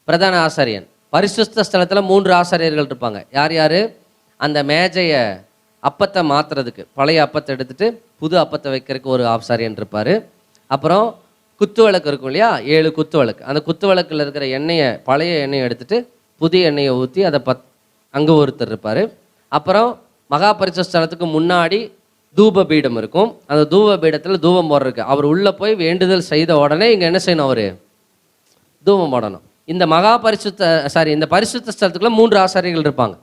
பிரதான ஆசாரியன். பரிசுத்த ஸ்தலத்தில் 3 ஆசாரியர்கள் இருப்பாங்க. யார்? அந்த மேஜையை அப்பத்தை மாற்றுறதுக்கு பழைய அப்பத்தை எடுத்துட்டு புது அப்பத்தை வைக்கிறதுக்கு ஒரு ஆசாரியன் இருப்பார். அப்புறம் குத்து விளக்கு இருக்கும் இல்லையா, 7 குத்து விளக்கு. அந்த குத்து விளக்கில் இருக்கிற எண்ணெயை, பழைய எண்ணெயை எடுத்துட்டு புதிய எண்ணெயை ஊற்றி அதை அங்கே ஒருத்தர் இருப்பார். அப்புறம் மகா பரிசுத்த ஸ்தலத்துக்கு முன்னாடி தூப பீடம் இருக்கும். அந்த தூப பீடத்தில் தூபம் போடுறதுக்கு அவர் உள்ளே போய் வேண்டுதல் செய்த உடனே இங்கே என்ன செய்யணும், அவர் தூபம் போடணும். இந்த இந்த பரிசுத்த ஸ்தலத்துக்குள்ள 3 ஆசாரியர்கள் இருப்பாங்க.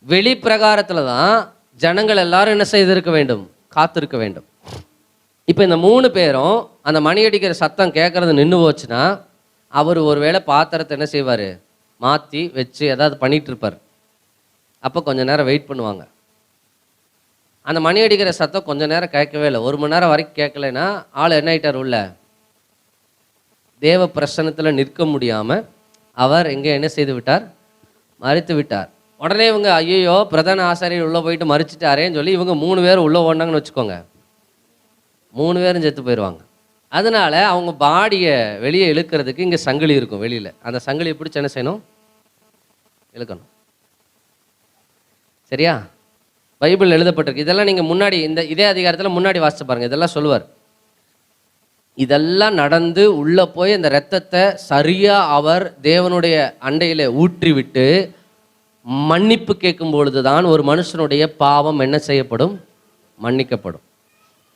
வெளிப்பிரகாரத்தில் தான் ஜனங்கள் எல்லாரும் என்ன செய்திருக்க வேண்டும், காத்திருக்க வேண்டும். இப்போ இந்த 3 பேரும் அந்த மணி அடிக்கிற சத்தம் கேட்கறது நின்று போச்சுன்னா அவர் ஒருவேளை பாத்திரத்தை என்ன செய்வார், மாற்றி வச்சு ஏதாவது பண்ணிகிட்டு இருப்பார். அப்போ கொஞ்சம் நேரம் வெயிட் பண்ணுவாங்க. அந்த மணி அடிக்கிற சத்தம் கொஞ்சம் நேரம் கேட்கவே இல்லை, 1 மணி நேரம் வரைக்கும் கேட்கலைன்னா ஆள் என்ன ஆகிட்டார், உள்ள தேவ பிரசன்னத்தில் நிற்க முடியாமல் அவர் எங்கே என்ன செய்து விட்டார், மறித்து விட்டார். உடனே இவங்க ஐயோ பிரதான ஆசாரியர் உள்ளே போயிட்டு மறிச்சிட்டாரேன்னு சொல்லி இவங்க 3 பேர் உள்ளே ஓடினாங்கன்னு வச்சுக்கோங்க, 3 பேரும் செத்து போயிடுவாங்க. அதனால அவங்க பாடியை வெளியே இழுக்கிறதுக்கு இங்கே சங்கிலி இருக்கும் வெளியில். அந்த சங்கிலியை பிடிச்சி என்ன செய்யணும், இழுக்கணும். சரியா? பைபிள் எழுதப்பட்டிருக்கு. இதெல்லாம் நீங்கள் முன்னாடி இதே அதிகாரத்தில் முன்னாடி வாசிச்சு பாருங்கள். இதெல்லாம் சொல்லுவார். இதெல்லாம் நடந்து உள்ளே போய் அந்த இரத்தத்தை சரியாக அவர் தேவனுடைய அண்டையில் ஊற்றி விட்டு மன்னிப்பு கேட்கும் பொழுது தான் ஒரு மனுஷனுடைய பாவம் என்ன செய்யப்படும், மன்னிக்கப்படும்.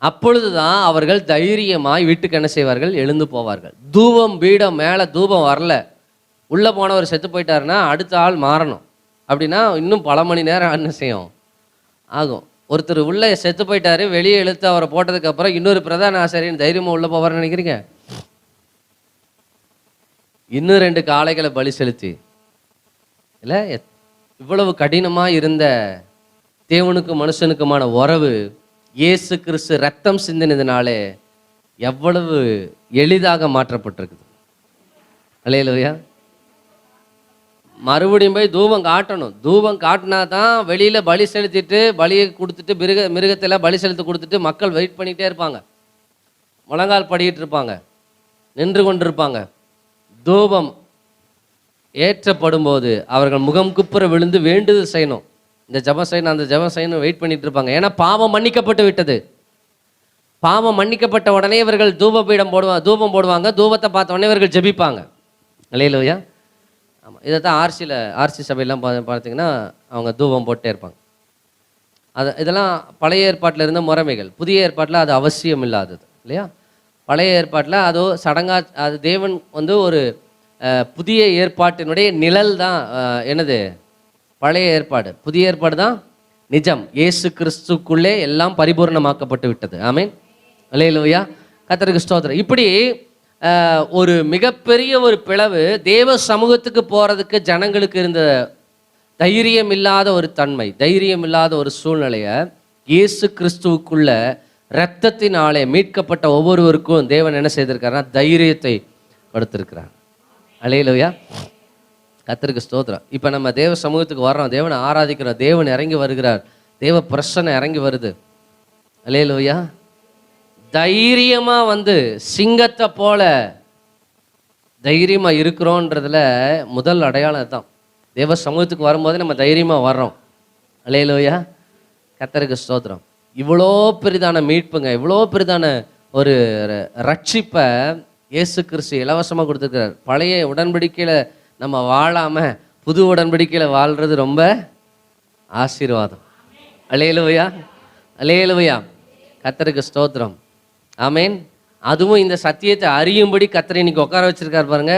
அப்பொழுது தான் அவர்கள் தைரியமாய் வீட்டுக்கு என்ன செய்வார்கள், எழுந்து போவார்கள். தூபம் பீடம் மேலே தூபம் வரல, உள்ளே போனவர் செத்து போயிட்டாருன்னா அடுத்த ஆள் மாறணும். அப்படின்னா இன்னும் பல மணி நேரம் என்ன செய்யும் ஆகும். ஒருத்தர் உள்ளே செத்து போயிட்டாரு, வெளியே இழுத்து அவரை போட்டதுக்கப்புறம் இன்னொரு பிரதான ஆசாரியன் தைரியமாக உள்ளே போவார்னு நினைக்கிறீங்க? இன்னும் 2 காளைகளை பலி செலுத்தி இல்லை, இவ்வளவு கடினமாக இருந்த தேவனுக்கு மனுஷனுக்குமான உறவு இயேசு கிறிஸ்து ரத்தம் சிந்தினதுனாலே எவ்வளவு எளிதாக மாற்றப்பட்டிருக்குது. அல்லேலூயா. மறுபடியும் போய் தூபம் காட்டணும். தூபம் காட்டினா தான் வெளியில் பலி செலுத்திட்டு பலியை கொடுத்துட்டு மிருகத்தில் பலி செலுத்தி கொடுத்துட்டு மக்கள் வெயிட் பண்ணிகிட்டே இருப்பாங்க, முழங்கால் படிக்கிட்டு இருப்பாங்க, நின்று கொண்டிருப்பாங்க. தூபம் ஏற்றப்படும் போது அவர்கள் முகம் குப்புற விழுந்து வேண்டுதல் செய்யணும், இந்த ஜெபம் செய்யணும், அந்த ஜெபம் செய்யணும், வெயிட் பண்ணிட்டு இருப்பாங்க. ஏன்னா பாவம் மன்னிக்கப்பட்டு விட்டது. பாவம் மன்னிக்கப்பட்ட உடனே இவர்கள் தூபம் போடுவாங்க. தூபத்தை பார்த்த உடனே இவர்கள் ஜெபிப்பாங்க. அல்லேலூயா. ஆமாம், இதை தான் ஆர்சி சபையெல்லாம் பார்த்தீங்கன்னா அவங்க தூபம் போட்டே இருப்பாங்க. இதெல்லாம் பழைய ஏற்பாட்டில் இருந்த முறைமைகள். புதிய ஏற்பாட்டில் அது அவசியம் இல்லாதது இல்லையா? பழைய ஏற்பாட்டில் அது சடங்கா, அது தேவன் வந்து ஒரு புதிய ஏற்பாட்டினுடைய நிழல் தான். என்னது பழைய ஏற்பாடு, புதிய ஏற்பாடு தான் நிஜம். இயேசு கிறிஸ்துக்குள்ளே எல்லாம் பரிபூர்ணமாக்கப்பட்டு விட்டது. ஆமென். அல்லேலூயா. கர்த்தருக்கு ஸ்தோத்திரம். இப்படி ஒரு மிகப்பெரிய ஒரு பிளவு தேவ சமூகத்துக்கு போகிறதுக்கு ஜனங்களுக்கு இருந்த தைரியம் இல்லாத ஒரு தன்மை, தைரியம் இல்லாத ஒரு சூழ்நிலையை இயேசு கிறிஸ்துவுக்குள்ள இரத்தத்தினாலே மீட்கப்பட்ட ஒவ்வொருவருக்கும் தேவன் என்ன செய்திருக்காருன்னா தைரியத்தை கொடுத்திருக்கிறார். அல்லேலூயா, கர்த்தருக்கு ஸ்தோத்திரம். இப்போ நம்ம தேவ சமூகத்துக்கு வர்றோம், தேவனை ஆராதிக்கிறோம், தேவன் இறங்கி வருகிறார், தேவ பிரசன்னம் இறங்கி வருது. அல்லேலூயா, தைரியமாக வந்து சிங்கத்தை போல தைரியமாக இருக்கிறோன்றதுல முதல் அடையாளம் தான். தேவ சமூகத்துக்கு வரும்போது நம்ம தைரியமாக வர்றோம். அல்லேலூயா, கர்த்தருக்கு ஸ்தோத்திரம். இவ்வளோ பெரிதான மீட்புங்க, இவ்வளோ பெரிதான ஒரு ரட்சிப்பை இயேசு கிறிஸ்து இலவசமாக கொடுத்துருக்கிறார். பழைய உடன்படிக்கையில் நம்ம வாழாமல் புது உடன்படிக்கையில் வாழ்கிறது ரொம்ப ஆசீர்வாதம். அல்லேலூயா, அல்லேலூயா, கர்த்தருக்கு ஸ்தோத்திரம். ஆமேன். அதுவும் இந்த சத்தியத்தை அறியும்படி கர்த்தரை இன்னைக்கு உட்கார வச்சிருக்கார் பாருங்க,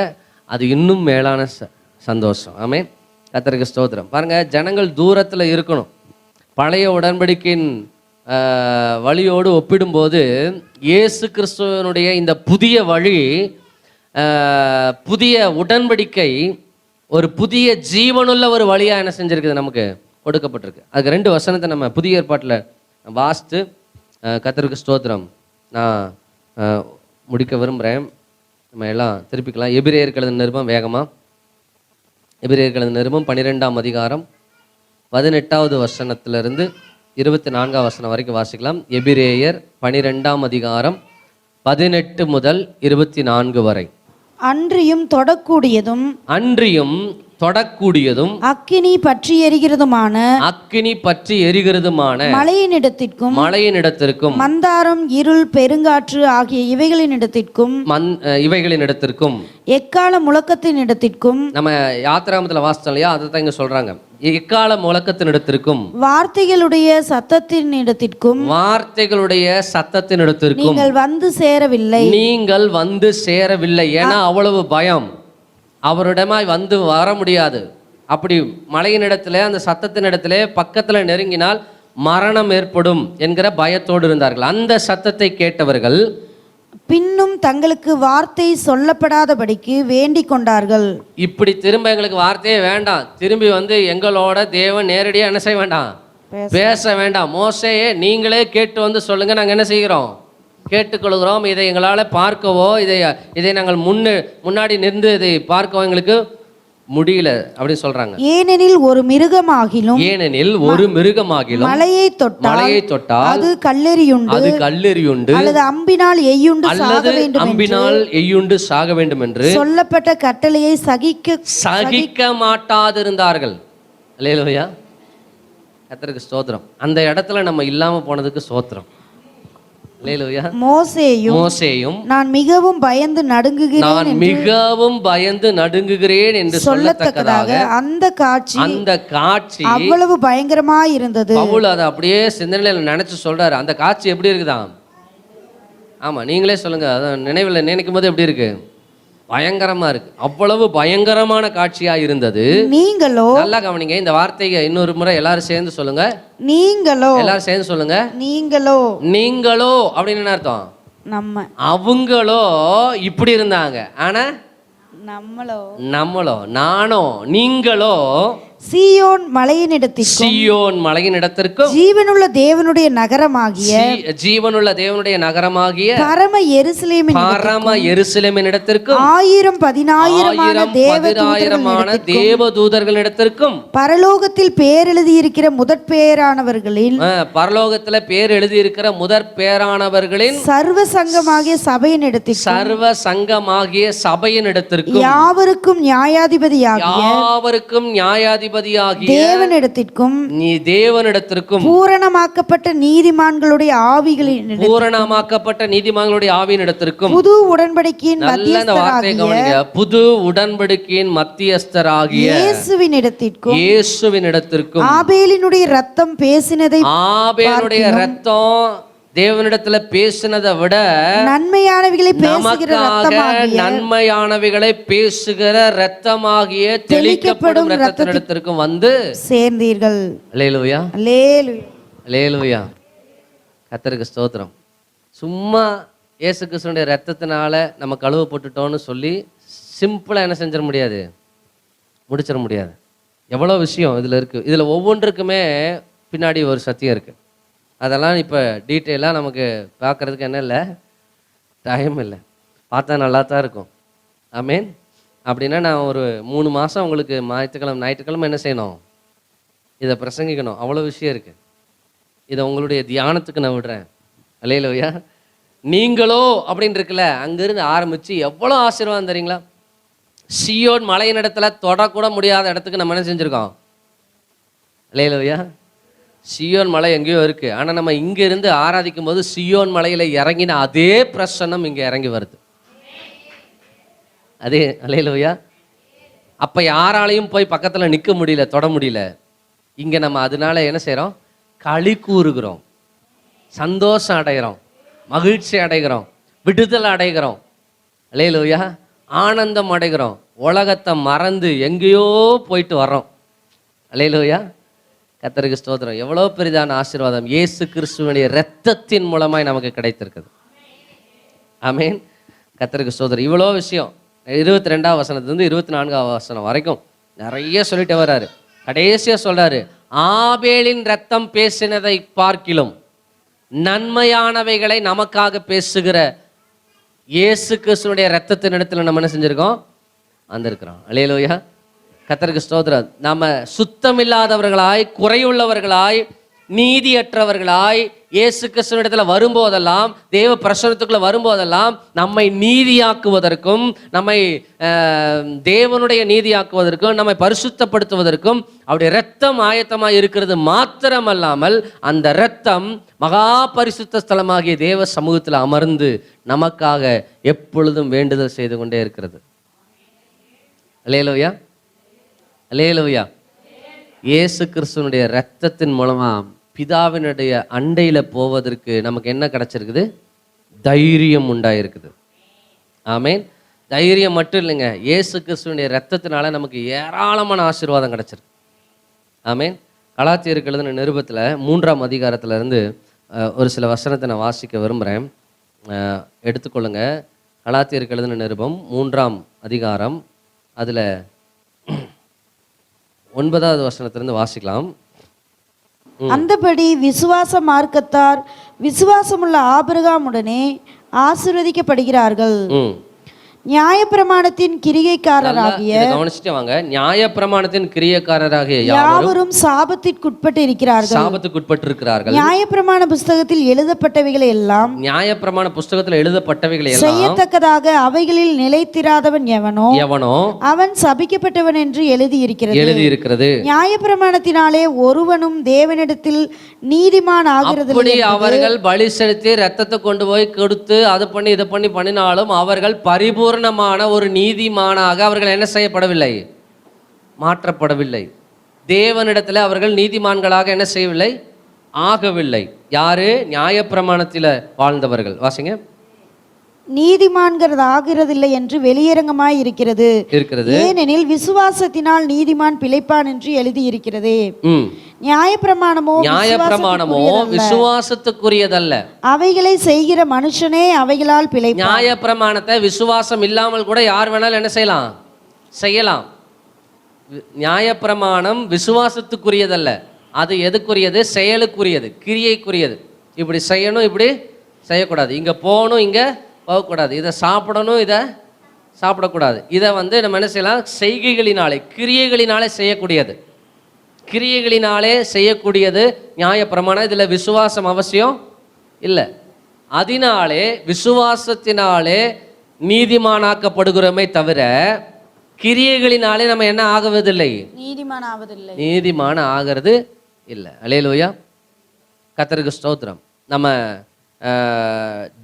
அது இன்னும் மேலான சந்தோஷம். ஆமேன், கர்த்தருக்கு ஸ்தோத்திரம். பாருங்க, ஜனங்கள் தூரத்தில் இருக்கணும். பழைய உடன்படிக்கையின் வழியோடு ஒப்பிடும்போது இயேசு கிறிஸ்துவனுடைய இந்த புதிய வழி, புதிய உடன்படிக்கை ஒரு புதிய ஜீவனுள்ள ஒரு வழியாக என்ன செஞ்சிருக்குது, நமக்கு கொடுக்கப்பட்டிருக்கு. அதுக்கு 2 வசனத்தை நம்ம புதிய ஏற்பாட்டில் வாசித்து கர்த்தருக்கு ஸ்தோத்திரம் நான் முடிக்க விரும்புகிறேன். நம்ம எல்லாம் திருப்பிக்கலாம். எபிரேயர் எழுதின நிருபம் வேகமாக, எபிரேயர் எழுதின நிருபம் 12ஆம் அதிகாரம் 18வது வசனத்திலிருந்து 24ஆம் வசனம் வரைக்கும் வாசிக்கலாம். எபிரேயர் 12ஆம் அதிகாரம் 18 முதல் 24 வரை. அன்றியும் தொடக்கூடியதும் அக்கினி பற்றி எரிகிறதுமான மலையினிடத்திற்கும் மந்தாரம் இருள் பெருங்காற்று ஆகிய இவைகளினிடத்திற்கும் எக்கால முழக்கத்தினிடத்திற்கும், நம்ம யாத்திராமத்தில் வாசித்தோம் இல்லையா, அதை தான் இங்க சொல்றாங்க. எக்கால முழக்கத்தினிடத்திற்கும் வார்த்தைகளுடைய சத்தத்தினிடத்திற்கும் நீங்கள் வந்து சேரவில்லை. ஏன்னா அவ்வளவு பயம், அவரிடமாய் வந்து வர முடியாது. அப்படி மலையினிடத்துல அந்த சத்தத்தினிடத்துல பக்கத்துல நெருங்கினால் மரணம் ஏற்படும் என்கிற பயத்தோடு இருந்தார்கள். அந்த சத்தத்தை கேட்டவர்கள் பின்னும் தங்களுக்கு வார்த்தை சொல்லப்படாதபடிக்கு வேண்டிக் கொண்டார்கள். இப்படி திரும்ப எங்களுக்கு வார்த்தையே வேண்டாம், திரும்பி வந்து எங்களோட தேவன் நேரடியாக என்ன செய்ய வேண்டாம், பேச வேண்டாம், மோசேயே நீங்களே கேட்டு வந்து சொல்லுங்க, நாங்கள் என்ன செய்கிறோம், கேட்டுக்கொள்கிறோம். இதை எங்களால் பார்க்கவோ இதை நாங்கள் முன்னாடி நின்று இதை பார்க்கவோ எங்களுக்கு முடியல அப்படின்னு சொல்றாங்க. ஏனெனில் ஒரு மிருகமாகிலும் மலையை தொட்டால் அது கல்லெறியுண்டு அல்லது அம்பினால் எய்யுண்டு சாக வேண்டும் என்று சொல்லப்பட்ட கட்டளையை சகிக்க மாட்டாதிருந்தார்கள். அல்லேலூயா, கர்த்தருக்கு ஸ்தோத்திரம். அந்த இடத்துல நம்ம இல்லாம போனதுக்கு ஸ்தோத்திரம். மோசேயும் நான் மிகவும் பயந்து நடுங்குகிறேன் என்று சொல்லத்தக்கதாக அந்த காட்சி அவ்வளவு பயங்கரமாய் இருந்தது. பவுல் அதை அப்படியே சிந்தனையில நினைச்சு சொல்றாரு. அந்த காட்சி எப்படி இருக்குதாம்? ஆமா, நீங்களே சொல்லுங்க. அதான் நினைவில் நினைக்கும் போது எப்படி இருக்கு? பயங்கரமா இருக்கு. அவ்வளவு பயங்கரமான காட்சியா இருந்தது. நீங்களோ, நல்லா கவனிங்க இந்த வார்த்தையை இன்னொரு முறை எல்லாரும் சேர்ந்து சொல்லுங்க. எல்லாரும் சேர்ந்து சொல்லுங்க. நீங்களோ அப்படின்னு என்ன அர்த்தம்? அவங்களோ இப்படி இருந்தாங்க, ஆனா நம்மளோ நானோ நீங்களோ சீயோன் மலையினிடத்திற்கும் ஜீவனுள்ள தேவனுடைய நகரமாகிய பரம எருசலேமினிடத்திற்கும் 1000-10,000 தேவதூதர்களிடத்திற்கும் பரலோகத்தில் பேர் எழுதியிருக்கிற முதற் பேரானவர்களின் சர்வ சங்கமாகிய சபையினிடத்திற்கும் யாவருக்கும் நியாயாதிபதியாகிய தேவனிடத்திற்கும் பூரணமாக்கப்பட்ட நீதிமான்களுடைய ஆவிகளினிடத்திற்கும் புது உடன்படிக்கையின் மத்தியஸ்தராகிய இயேசுவினிடத்திற்கும் ஆபேலினுடைய இரத்தம் தேவனிடத்துல பேசினதை விட நன்மையானவைகளை பேசுகிற இரத்தமாகிய தெளிக்கப்படும் இரத்தத்திற்கும் வந்து சேர்ந்தீர்கள். அல்லேலூயா, கர்த்தருக்கு ஸ்தோத்திரம். சும்மா இயேசு கிறிஸ்துனுடைய ரத்தத்தினால நம்ம கழுவப்பட்டுட்டோம்னு சொல்லி சிம்பிளாக என்ன செஞ்சிட முடியாது, முடிச்சிட முடியாது. எவ்வளோ விஷயம் இதில் இருக்குது. இதில் ஒவ்வொன்றுக்குமே பின்னாடி ஒரு சத்தியம் இருக்குது. அதெல்லாம் இப்போ டீட்டெயிலாக நமக்கு பார்க்குறதுக்கு என்ன இல்லை, டைம் இல்லை. பார்த்தா நல்லா தான் இருக்கும். ஆமேன். அப்படின்னா நான் ஒரு 3 மாதம் உங்களுக்கு ஞாயிற்றுக்கிழமை என்ன செய்யணும், இதை பிரசங்கிக்கணும். அவ்வளோ விஷயம் இருக்குது. இதை உங்களுடைய தியானத்துக்கு நான் விடுறேன். அல்லேலூயா. நீங்களோ அப்படின்னு இருக்குல்ல, அங்கேருந்து ஆரம்பித்து எவ்வளோ ஆசீர்வாதம் தெரியுங்களா. சியோன் மலையின் இடத்துல தொடக்கூட முடியாத இடத்துக்கு நம்ம என்ன செஞ்சுருக்கோம். அல்லேலூயா. சியோன் மலை எங்கேயோ இருக்குது, ஆனால் நம்ம இங்கேருந்து ஆராதிக்கும் போது சியோன் மலையில் இறங்கின அதே பிரசன்னம் இங்கே இறங்கி வருது. அதே அல்லேலூயா. அப்போ யாராலையும் போய் பக்கத்தில் நிற்க முடியல, தொட முடியல. இங்கே நம்ம அதனால என்ன செய்கிறோம், களி கூறுகிறோம், சந்தோஷம் அடைகிறோம், மகிழ்ச்சி அடைகிறோம், விடுதலை அடைகிறோம். அல்லேலூயா. ஆனந்தம் அடைகிறோம். உலகத்தை மறந்து எங்கேயோ போயிட்டு வர்றோம். அல்லேலூயா. கர்த்தருக்கு ஸ்தோத்திரம். எவ்வளோ பெரிதான ஆசீர்வாதம் இயேசு கிறிஸ்துவனுடைய இரத்தத்தின் மூலமாய் நமக்கு கிடைத்திருக்குது. ஆமேன். கர்த்தருக்கு ஸ்தோத்திரம். இவ்வளோ விஷயம் 22ஆம் வசனத்துலேருந்து 24ஆம் வசனம் வரைக்கும் நிறைய சொல்லிட்டு வர்றாரு. கடைசியாக சொல்றாரு, ஆபேலின் ரத்தம் பேசினதை பார்க்கிலும் நன்மையானவைகளை நமக்காக பேசுகிற இயேசு கிறிஸ்துவனுடைய ரத்தத்தின் இடத்துல நம்ம என்ன செஞ்சிருக்கோம், வந்திருக்கிறோம். அல்லேலூயா. கர்த்தருக்கு ஸ்தோத்திரம். நம்ம சுத்தமில்லாதவர்களாய், குறையுள்ளவர்களாய், நீதியற்றவர்களாய் இயேசு கிறிஸ்துவினிடத்துல வரும்போதெல்லாம், தேவ பிரசன்னத்துக்குள்ள வரும்போதெல்லாம் நம்மை நீதியாக்குவதற்கும், நம்மை தேவனுடைய நீதியாக்குவதற்கும், நம்மை பரிசுத்தப்படுத்துவதற்கும் அவருடைய இரத்தம் ஆயத்தமாக இருக்கிறது மாத்திரமல்லாமல், அந்த இரத்தம் மகா பரிசுத்த ஸ்தலமாகிய தேவ சமூகத்தில் அமர்ந்து நமக்காக எப்பொழுதும் வேண்டுதல் செய்து கொண்டே இருக்கிறது. அல்லேலூயா. அல்லேலூயா. இயேசு கிறிஸ்துவனுடைய இரத்தத்தின் மூலமா பிதாவினுடைய அண்டையில் போவதற்கு நமக்கு என்ன கிடைச்சிருக்குது, தைரியம் உண்டாயிருக்குது. ஆமேன். தைரியம் மட்டும் இல்லைங்க, இயேசு கிறிஸ்துவனுடைய இரத்தத்தினால நமக்கு ஏராளமான ஆசீர்வாதம் கிடைச்சிருக்கு. ஆமேன். கலாத்தியருக்கு எழுதின நிருபத்தில் 3ஆம் அதிகாரத்திலிருந்து ஒரு சில வசனத்தை நான் வாசிக்க விரும்புகிறேன். எடுத்துக்கொள்ளுங்க. கலாத்தியருக்கு எழுதின நிருபம் 3ஆம் அதிகாரம், அதில் 9வது வசனத்திலிருந்து வாசிக்கலாம். அந்தபடி விசுவாச மார்க்கத்தார் விசுவாசமுள்ள ஆபிரகாமுடனே ஆசீர்வதிக்கப்படுகிறார்கள். நியாயப்பிரமாணத்தின் கிரியைக்காரராகிய, கவனிச்சுட்டு வாங்க, நியாயப்பிரமாணத்தின் கிரியைக்காரராகிய யாவரும் சாபத்திற்குட்பட்டு இருக்கிறார்கள். சாபத்துக்குட்பட்டு இருக்கிறார்கள். நியாயப்பிரமாண புஸ்தகத்தில் எழுதப்பட்டவைகளை எல்லாம், நியாயப்பிரமாண புஸ்தகத்தில் எழுதப்பட்டவைகளை எல்லாம் செய்யத்தக்கதாக அவைகளில் நிலைத்திராதவன் எவனோ அவன் சபிக்கப்பட்டவன் என்று எழுதியிருக்கிறது. நியாயப்பிரமாணத்தினாலே ஒருவனும் தேவனிடத்தில் நீதிமான் ஆகிறது. அவர்கள் பலி செலுத்தி ரத்தத்தை கொண்டு போய் கொடுத்து அது பண்ணி இதை பண்ணி பண்ணினாலும் அவர்கள் பரிபூர்ணமான ஒரு நீதிமானாக அவர்கள் என்ன செய்யப்படவில்லை, மாற்றப்படவில்லை. தேவனிடத்தில் அவர்கள் நீதிமான்களாக என்ன செய்யவில்லை, ஆகவில்லை. யாரு? நியாயப்பிரமாணத்தில் வாழ்ந்தவர்கள். வாசிங்க. நீதிமான்கள் ஆகிறதில்லை என்று வெளியரங்கமாய் இருக்கிறது. ஏனெனில் விசுவாசத்தினால் நீதிமான் பிழைப்பான் என்று எழுதியிருக்கிறது. நியாயப்பிரமாணமோ விசுவாசத்துக்குரியதல்ல, அவைகளை செய்கிற மனுஷனே அவைகளால் பிழைப்பான். நியாயப்பிரமாணத்தை விசுவாசம் இல்லாமல் கூட யார் வேணாலும் என்ன செய்யலாம். நியாயப்பிரமாணம் விசுவாசத்துக்குரியதல்ல, அது எதுக்குரியது? செயலுக்குரியது, கிரியைக்குரியது. இப்படி செய்யணும், இப்படி செய்யக்கூடாது, இங்க போகணும், இங்க போகக்கூடாது, இதை சாப்பிடணும், இதை சாப்பிடக்கூடாது. இதை நம்ம என்ன செய்யலாம்? செய்கைகளினாலே, கிரியைகளினாலே செய்யக்கூடியது. கிரியைகளினாலே செய்யக்கூடியது நியாயப்பிரமாணம். இதில் விசுவாசம் அவசியம் இல்லை. அதனாலே விசுவாசத்தினாலே நீதிமானாக்கப்படுகிறோமே தவிர கிரியைகளினாலே நம்ம என்ன ஆகுவதில்லை, நீதிமான ஆகிறது இல்லை. அல்லேலூயா. கர்த்தருக்கு ஸ்தோத்திரம். நம்ம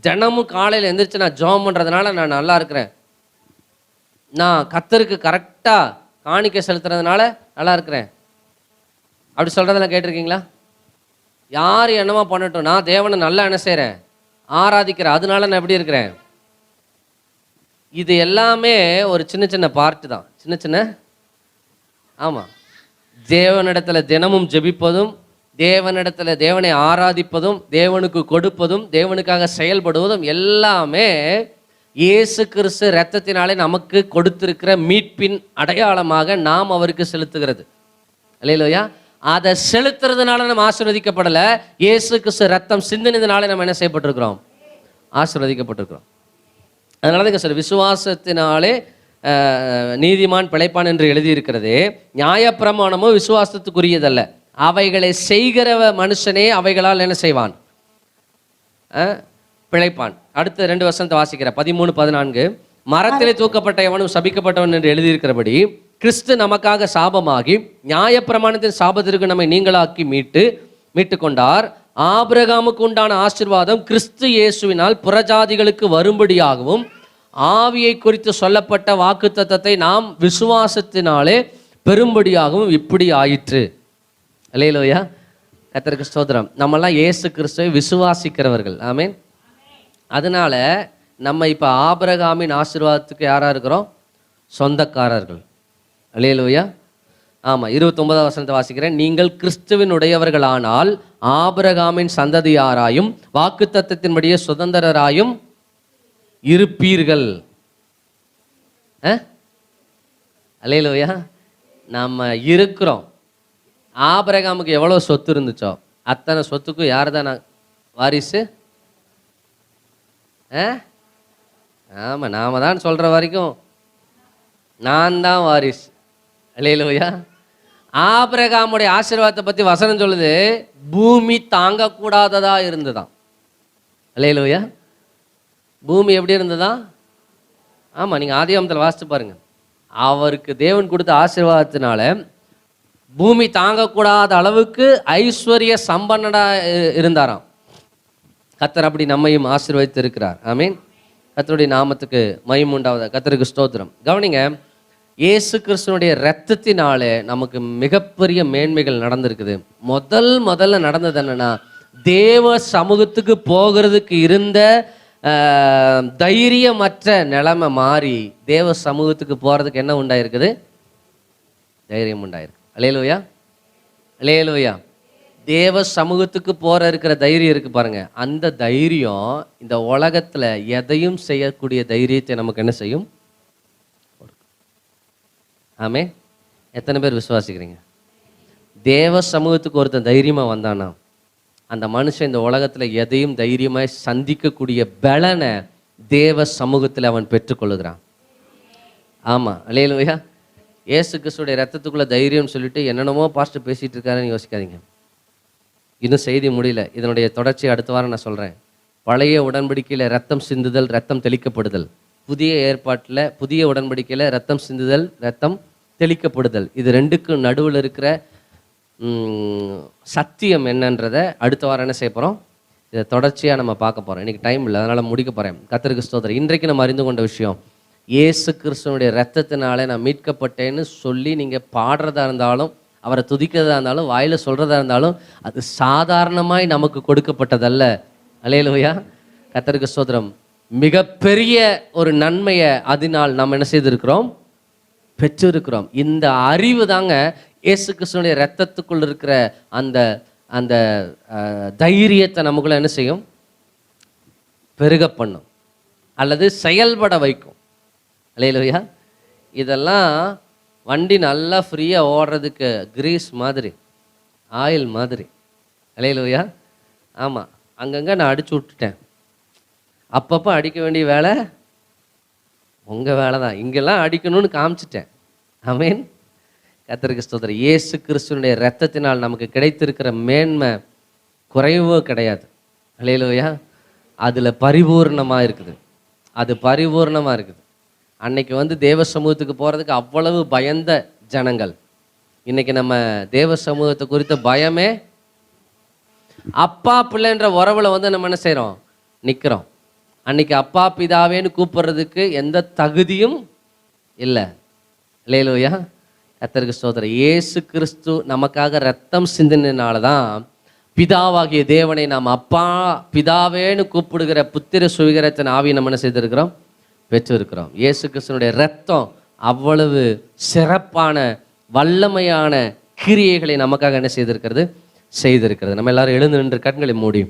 தினமும் காலையில் எந்திரிச்சு நான் ஜெபம் பண்ணுறதுனால நான் நல்லா இருக்கிறேன், நான் கர்த்தருக்கு கரெக்டாக காணிக்கை செலுத்துறதுனால நல்லா இருக்கிறேன், அப்படி சொல்கிறதெல்லாம் கேட்டிருக்கீங்களா? யார் என்னமா பண்ணட்டும், நான் தேவனை நல்லா என்ன செய்கிறேன், ஆராதிக்கிறேன், அதனால நான் எப்படி இருக்கிறேன். இது எல்லாமே ஒரு சின்ன சின்ன பார்ட்டு தான், சின்ன சின்ன. ஆமாம், தேவனிடத்தில் தினமும் ஜெபிப்பதும் தேவனிடத்துல தேவனை ஆராதிப்பதும், தேவனுக்கு கொடுப்பதும், தேவனுக்காக செயல்படுவதும் எல்லாமே இயேசு கிறிஸ்து இரத்தத்தினாலே நமக்கு கொடுத்திருக்கிற மீட்பின் அடையாளமாக நாம் அவருக்கு செலுத்துகிறது. அல்லேலூயா. அதை செலுத்துறதுனால நம்ம ஆசீர்வதிக்கப்படலை. இயேசு கிறிஸ்து ரத்தம் சிந்தினதுனால நம்ம என்ன செய்யப்பட்டிருக்கிறோம்? ஆசீர்வதிக்கப்பட்டிருக்கிறோம். அதனால தான் சார் விசுவாசத்தினாலே நீதிமான் பிழைப்பான் என்று எழுதியிருக்கிறதே. நியாயப்பிரமாணமோ விசுவாசத்துக்குரியதல்ல, அவைகளை செய்கிற மனுஷனே அவைகளால் என்ன செய்வான்? பிழைப்பான். அடுத்த 2 வசனத்தை வாசிக்கிற 13-14. மரத்திலே தூக்கப்பட்ட எவனும் சபிக்கப்பட்டவன் என்று எழுதியிருக்கிறபடி கிறிஸ்து நமக்காக சாபமாகி நியாயப்பிரமாணத்தின் சாபத்திற்கு நம்மை நீங்களாக்கி மீட்டு கொண்டார். ஆபிரகாமுக்கு உண்டான ஆசீர்வாதம் கிறிஸ்து இயேசுவினால் புறஜாதிகளுக்கு வரும்படியாகவும் ஆவியை குறித்து சொல்லப்பட்ட வாக்குத்தத்தத்தை நாம் விசுவாசத்தினாலே பெரும்படியாகவும் இப்படி ஆயிற்று. அல்லேலூயா. கர்த்தருக்கு ஸ்தோத்திரம். நம்மெல்லாம் இயேசு கிறிஸ்துவை விசுவாசிக்கிறவர்கள். ஆமென். அதனால நம்ம இப்போ ஆபிரகாமின் ஆசீர்வாதத்துக்கு யாராக இருக்கிறோம்? சொந்தக்காரர்கள். அல்லேலூயா. ஆமாம். 29 வசனத்தை வாசிக்கிறேன். நீங்கள் கிறிஸ்துவினுடையவர்களானால் ஆபிரகாமின் சந்ததியாராயும் வாக்குத்தத்தத்தின்படியே சுதந்திரராயும் இருப்பீர்கள். அல்லேலூயா. நம்ம இருக்கிறோம். ஆபிரகாமுக்கு எவ்வளோ சொத்து இருந்துச்சோ அத்தனை சொத்துக்கும் யார் தான் வாரிசு? ஆமாம், நாம தான் சொல்கிற வரைக்கும் நான் தான் வாரிசு. அல்லேலூயா. ஆபிரகாமுடைய ஆசீர்வாதத்தை பற்றி வசனம் சொல்லுது, பூமி தாங்கக்கூடாததா இருந்துதான். அல்லேலூயா. பூமி எப்படி இருந்ததா? ஆமாம், நீங்கள் ஆதியாகமத்தில் வாசித்து பாருங்கள். அவருக்கு தேவன் கொடுத்த ஆசீர்வாதத்தினால பூமி தாங்கக்கூடாத அளவுக்கு ஐஸ்வர்ய சம்பன்னனாக இருந்தாராம். கர்த்தர் அப்படி நம்மையும் ஆசீர்வதித்து இருக்கிறார். ஆமீன். கர்த்தருடைய நாமத்துக்கு மகிமை உண்டாவதாக. கர்த்தருக்கு ஸ்தோத்திரம். கவனிங்க, இயேசு கிறிஸ்துனுடைய இரத்தத்தினாலே நமக்கு மிகப்பெரிய மேன்மைகள் நடந்திருக்குது. முதல்ல நடந்தது என்னன்னா, தேவ சமூகத்துக்கு போகிறதுக்கு இருந்த தைரியமற்ற நிலைமை மாறி தேவ சமூகத்துக்கு போகிறதுக்கு என்ன உண்டாயிருக்குது? தைரியம் உண்டாயிருக்கு. அல்லேலூயா. அல்லேலூயா. தேவ சமூகத்துக்கு இருக்கிற தைரியம் இருக்கு பாருங்க, அந்த தைரியம் இந்த உலகத்தில் எதையும் செய்யக்கூடிய தைரியத்தை நமக்கு என்ன செய்யும்? ஆமே. எத்தனை பேர் விசுவாசிக்கிறீங்க? தேவ சமூகத்துக்கு ஒருத்தன் தைரியமாக வந்தானா அந்த மனுஷன் இந்த உலகத்தில் எதையும் தைரியமாக சந்திக்கக்கூடிய பலனை தேவ சமூகத்தில் அவன் பெற்றுக்கொள்ளுகிறான். ஆமாம். அல்லேலூயா. இயேசு கிறிஸ்துடைய ரத்தத்துக்குள்ளே தைரியம்னு சொல்லிட்டு என்னென்னமோ பாஸ்டர் பேசிகிட்டு இருக்காருன்னு யோசிக்காதீங்க. இன்னும் செய்தி முடியல. இதனுடைய தொடர்ச்சி அடுத்த வாரம் நான் சொல்கிறேன். பழைய உடன்படிக்கையில் ரத்தம் சிந்துதல், ரத்தம் தெளிக்கப்படுதல். புதிய ஏற்பாட்டில், புதிய உடன்படிக்கையில் ரத்தம் சிந்துதல், ரத்தம் தெளிக்கப்படுதல். இது ரெண்டுக்கும் நடுவில் இருக்கிற சத்தியம் என்னன்றதை அடுத்த வாரம் என்ன செய்ய போகிறோம்? இதை தொடர்ச்சியாக நம்ம பார்க்க போகிறோம். இன்றைக்கி டைம் இல்லை, அதனால் முடிக்க போகிறேன். கர்த்தருக்கு ஸ்தோத்திரம். இன்றைக்கு நம்ம அறிந்து கொண்ட விஷயம், இயேசு கிறிஸ்துவனுடைய ரத்தத்தினாலே நான் மீட்கப்பட்டேன்னு சொல்லி நீங்கள் பாடுறதா இருந்தாலும், அவரை துதிக்கிறதா இருந்தாலும், வாயில் சொல்கிறதா இருந்தாலும், அது சாதாரணமாய் நமக்கு கொடுக்கப்பட்டதல்ல. அல்லேலூயா. கர்த்தருக்கு ஸ்தோத்திரம். மிகப்பெரிய ஒரு நன்மையை அதனால் நாம் என்ன செய்திருக்கிறோம்? பெற்றிருக்கிறோம். இந்த அறிவு தாங்க இயேசு கிறிஸ்துவனுடைய ரத்தத்துக்குள் இருக்கிற அந்த அந்த தைரியத்தை நமக்குள்ள என்ன செய்யும்? பெருக பண்ணும் அல்லது செயல்பட வைக்கும். அல்லேலூயா. இதெல்லாம் வண்டி நல்லா ஃப்ரீயாக ஓடுறதுக்கு கிரீஸ் மாதிரி, ஆயில் மாதிரி. அல்லேலூயா. ஆமாம், அங்கங்கே நான் அடிச்சு விட்டுட்டேன். அப்பப்போ அடிக்க வேண்டிய வேலை உங்கள் வேலை தான். இங்கெல்லாம் அடிக்கணும்னு காமிச்சிட்டேன். ஆமீன். கர்த்தருக்கு ஸ்தோத்திரம். இயேசு கிறிஸ்துவனுடைய இரத்தத்தினால் நமக்கு கிடைத்திருக்கிற மேன்மை குறைவோ கிடையாது. அல்லேலூயா. அதில் பரிபூர்ணமாக இருக்குது. அது பரிபூர்ணமாக இருக்குது. அன்னைக்கு தேவ சமூகத்துக்கு போகிறதுக்கு அவ்வளவு பயந்த ஜனங்கள். இன்னைக்கு நம்ம தேவ சமூகத்தை குறித்த பயமே, அப்பா பிள்ளைன்ற உறவில் நம்ம என்ன செய்கிறோம்? நிற்கிறோம். அன்னைக்கு அப்பா பிதாவேன்னு கூப்பிடுறதுக்கு எந்த தகுதியும் இல்லை. அல்லேலூயா. கர்த்தருக்கு ஸ்தோத்திரம். இயேசு கிறிஸ்து நமக்காக ரத்தம் சிந்தினால தான் பிதாவாகிய தேவனை நாம் அப்பா பிதாவேன்னு கூப்பிடுகிற புத்திர சுவிகரத்தின் ஆவியை நம்ம என்ன செய்திருக்கிறோம்? பெற்றிருக்கிறோம். இயேசு கிறிஸ்துனுடைய ரத்தம் அவ்வளவு சிறப்பான வல்லமையான கிரியைகளை நமக்காக என்ன செய்திருக்கிறது? செய்திருக்கிறது. நம்ம எல்லாரும் எழுந்து நின்று கண்களை மூடி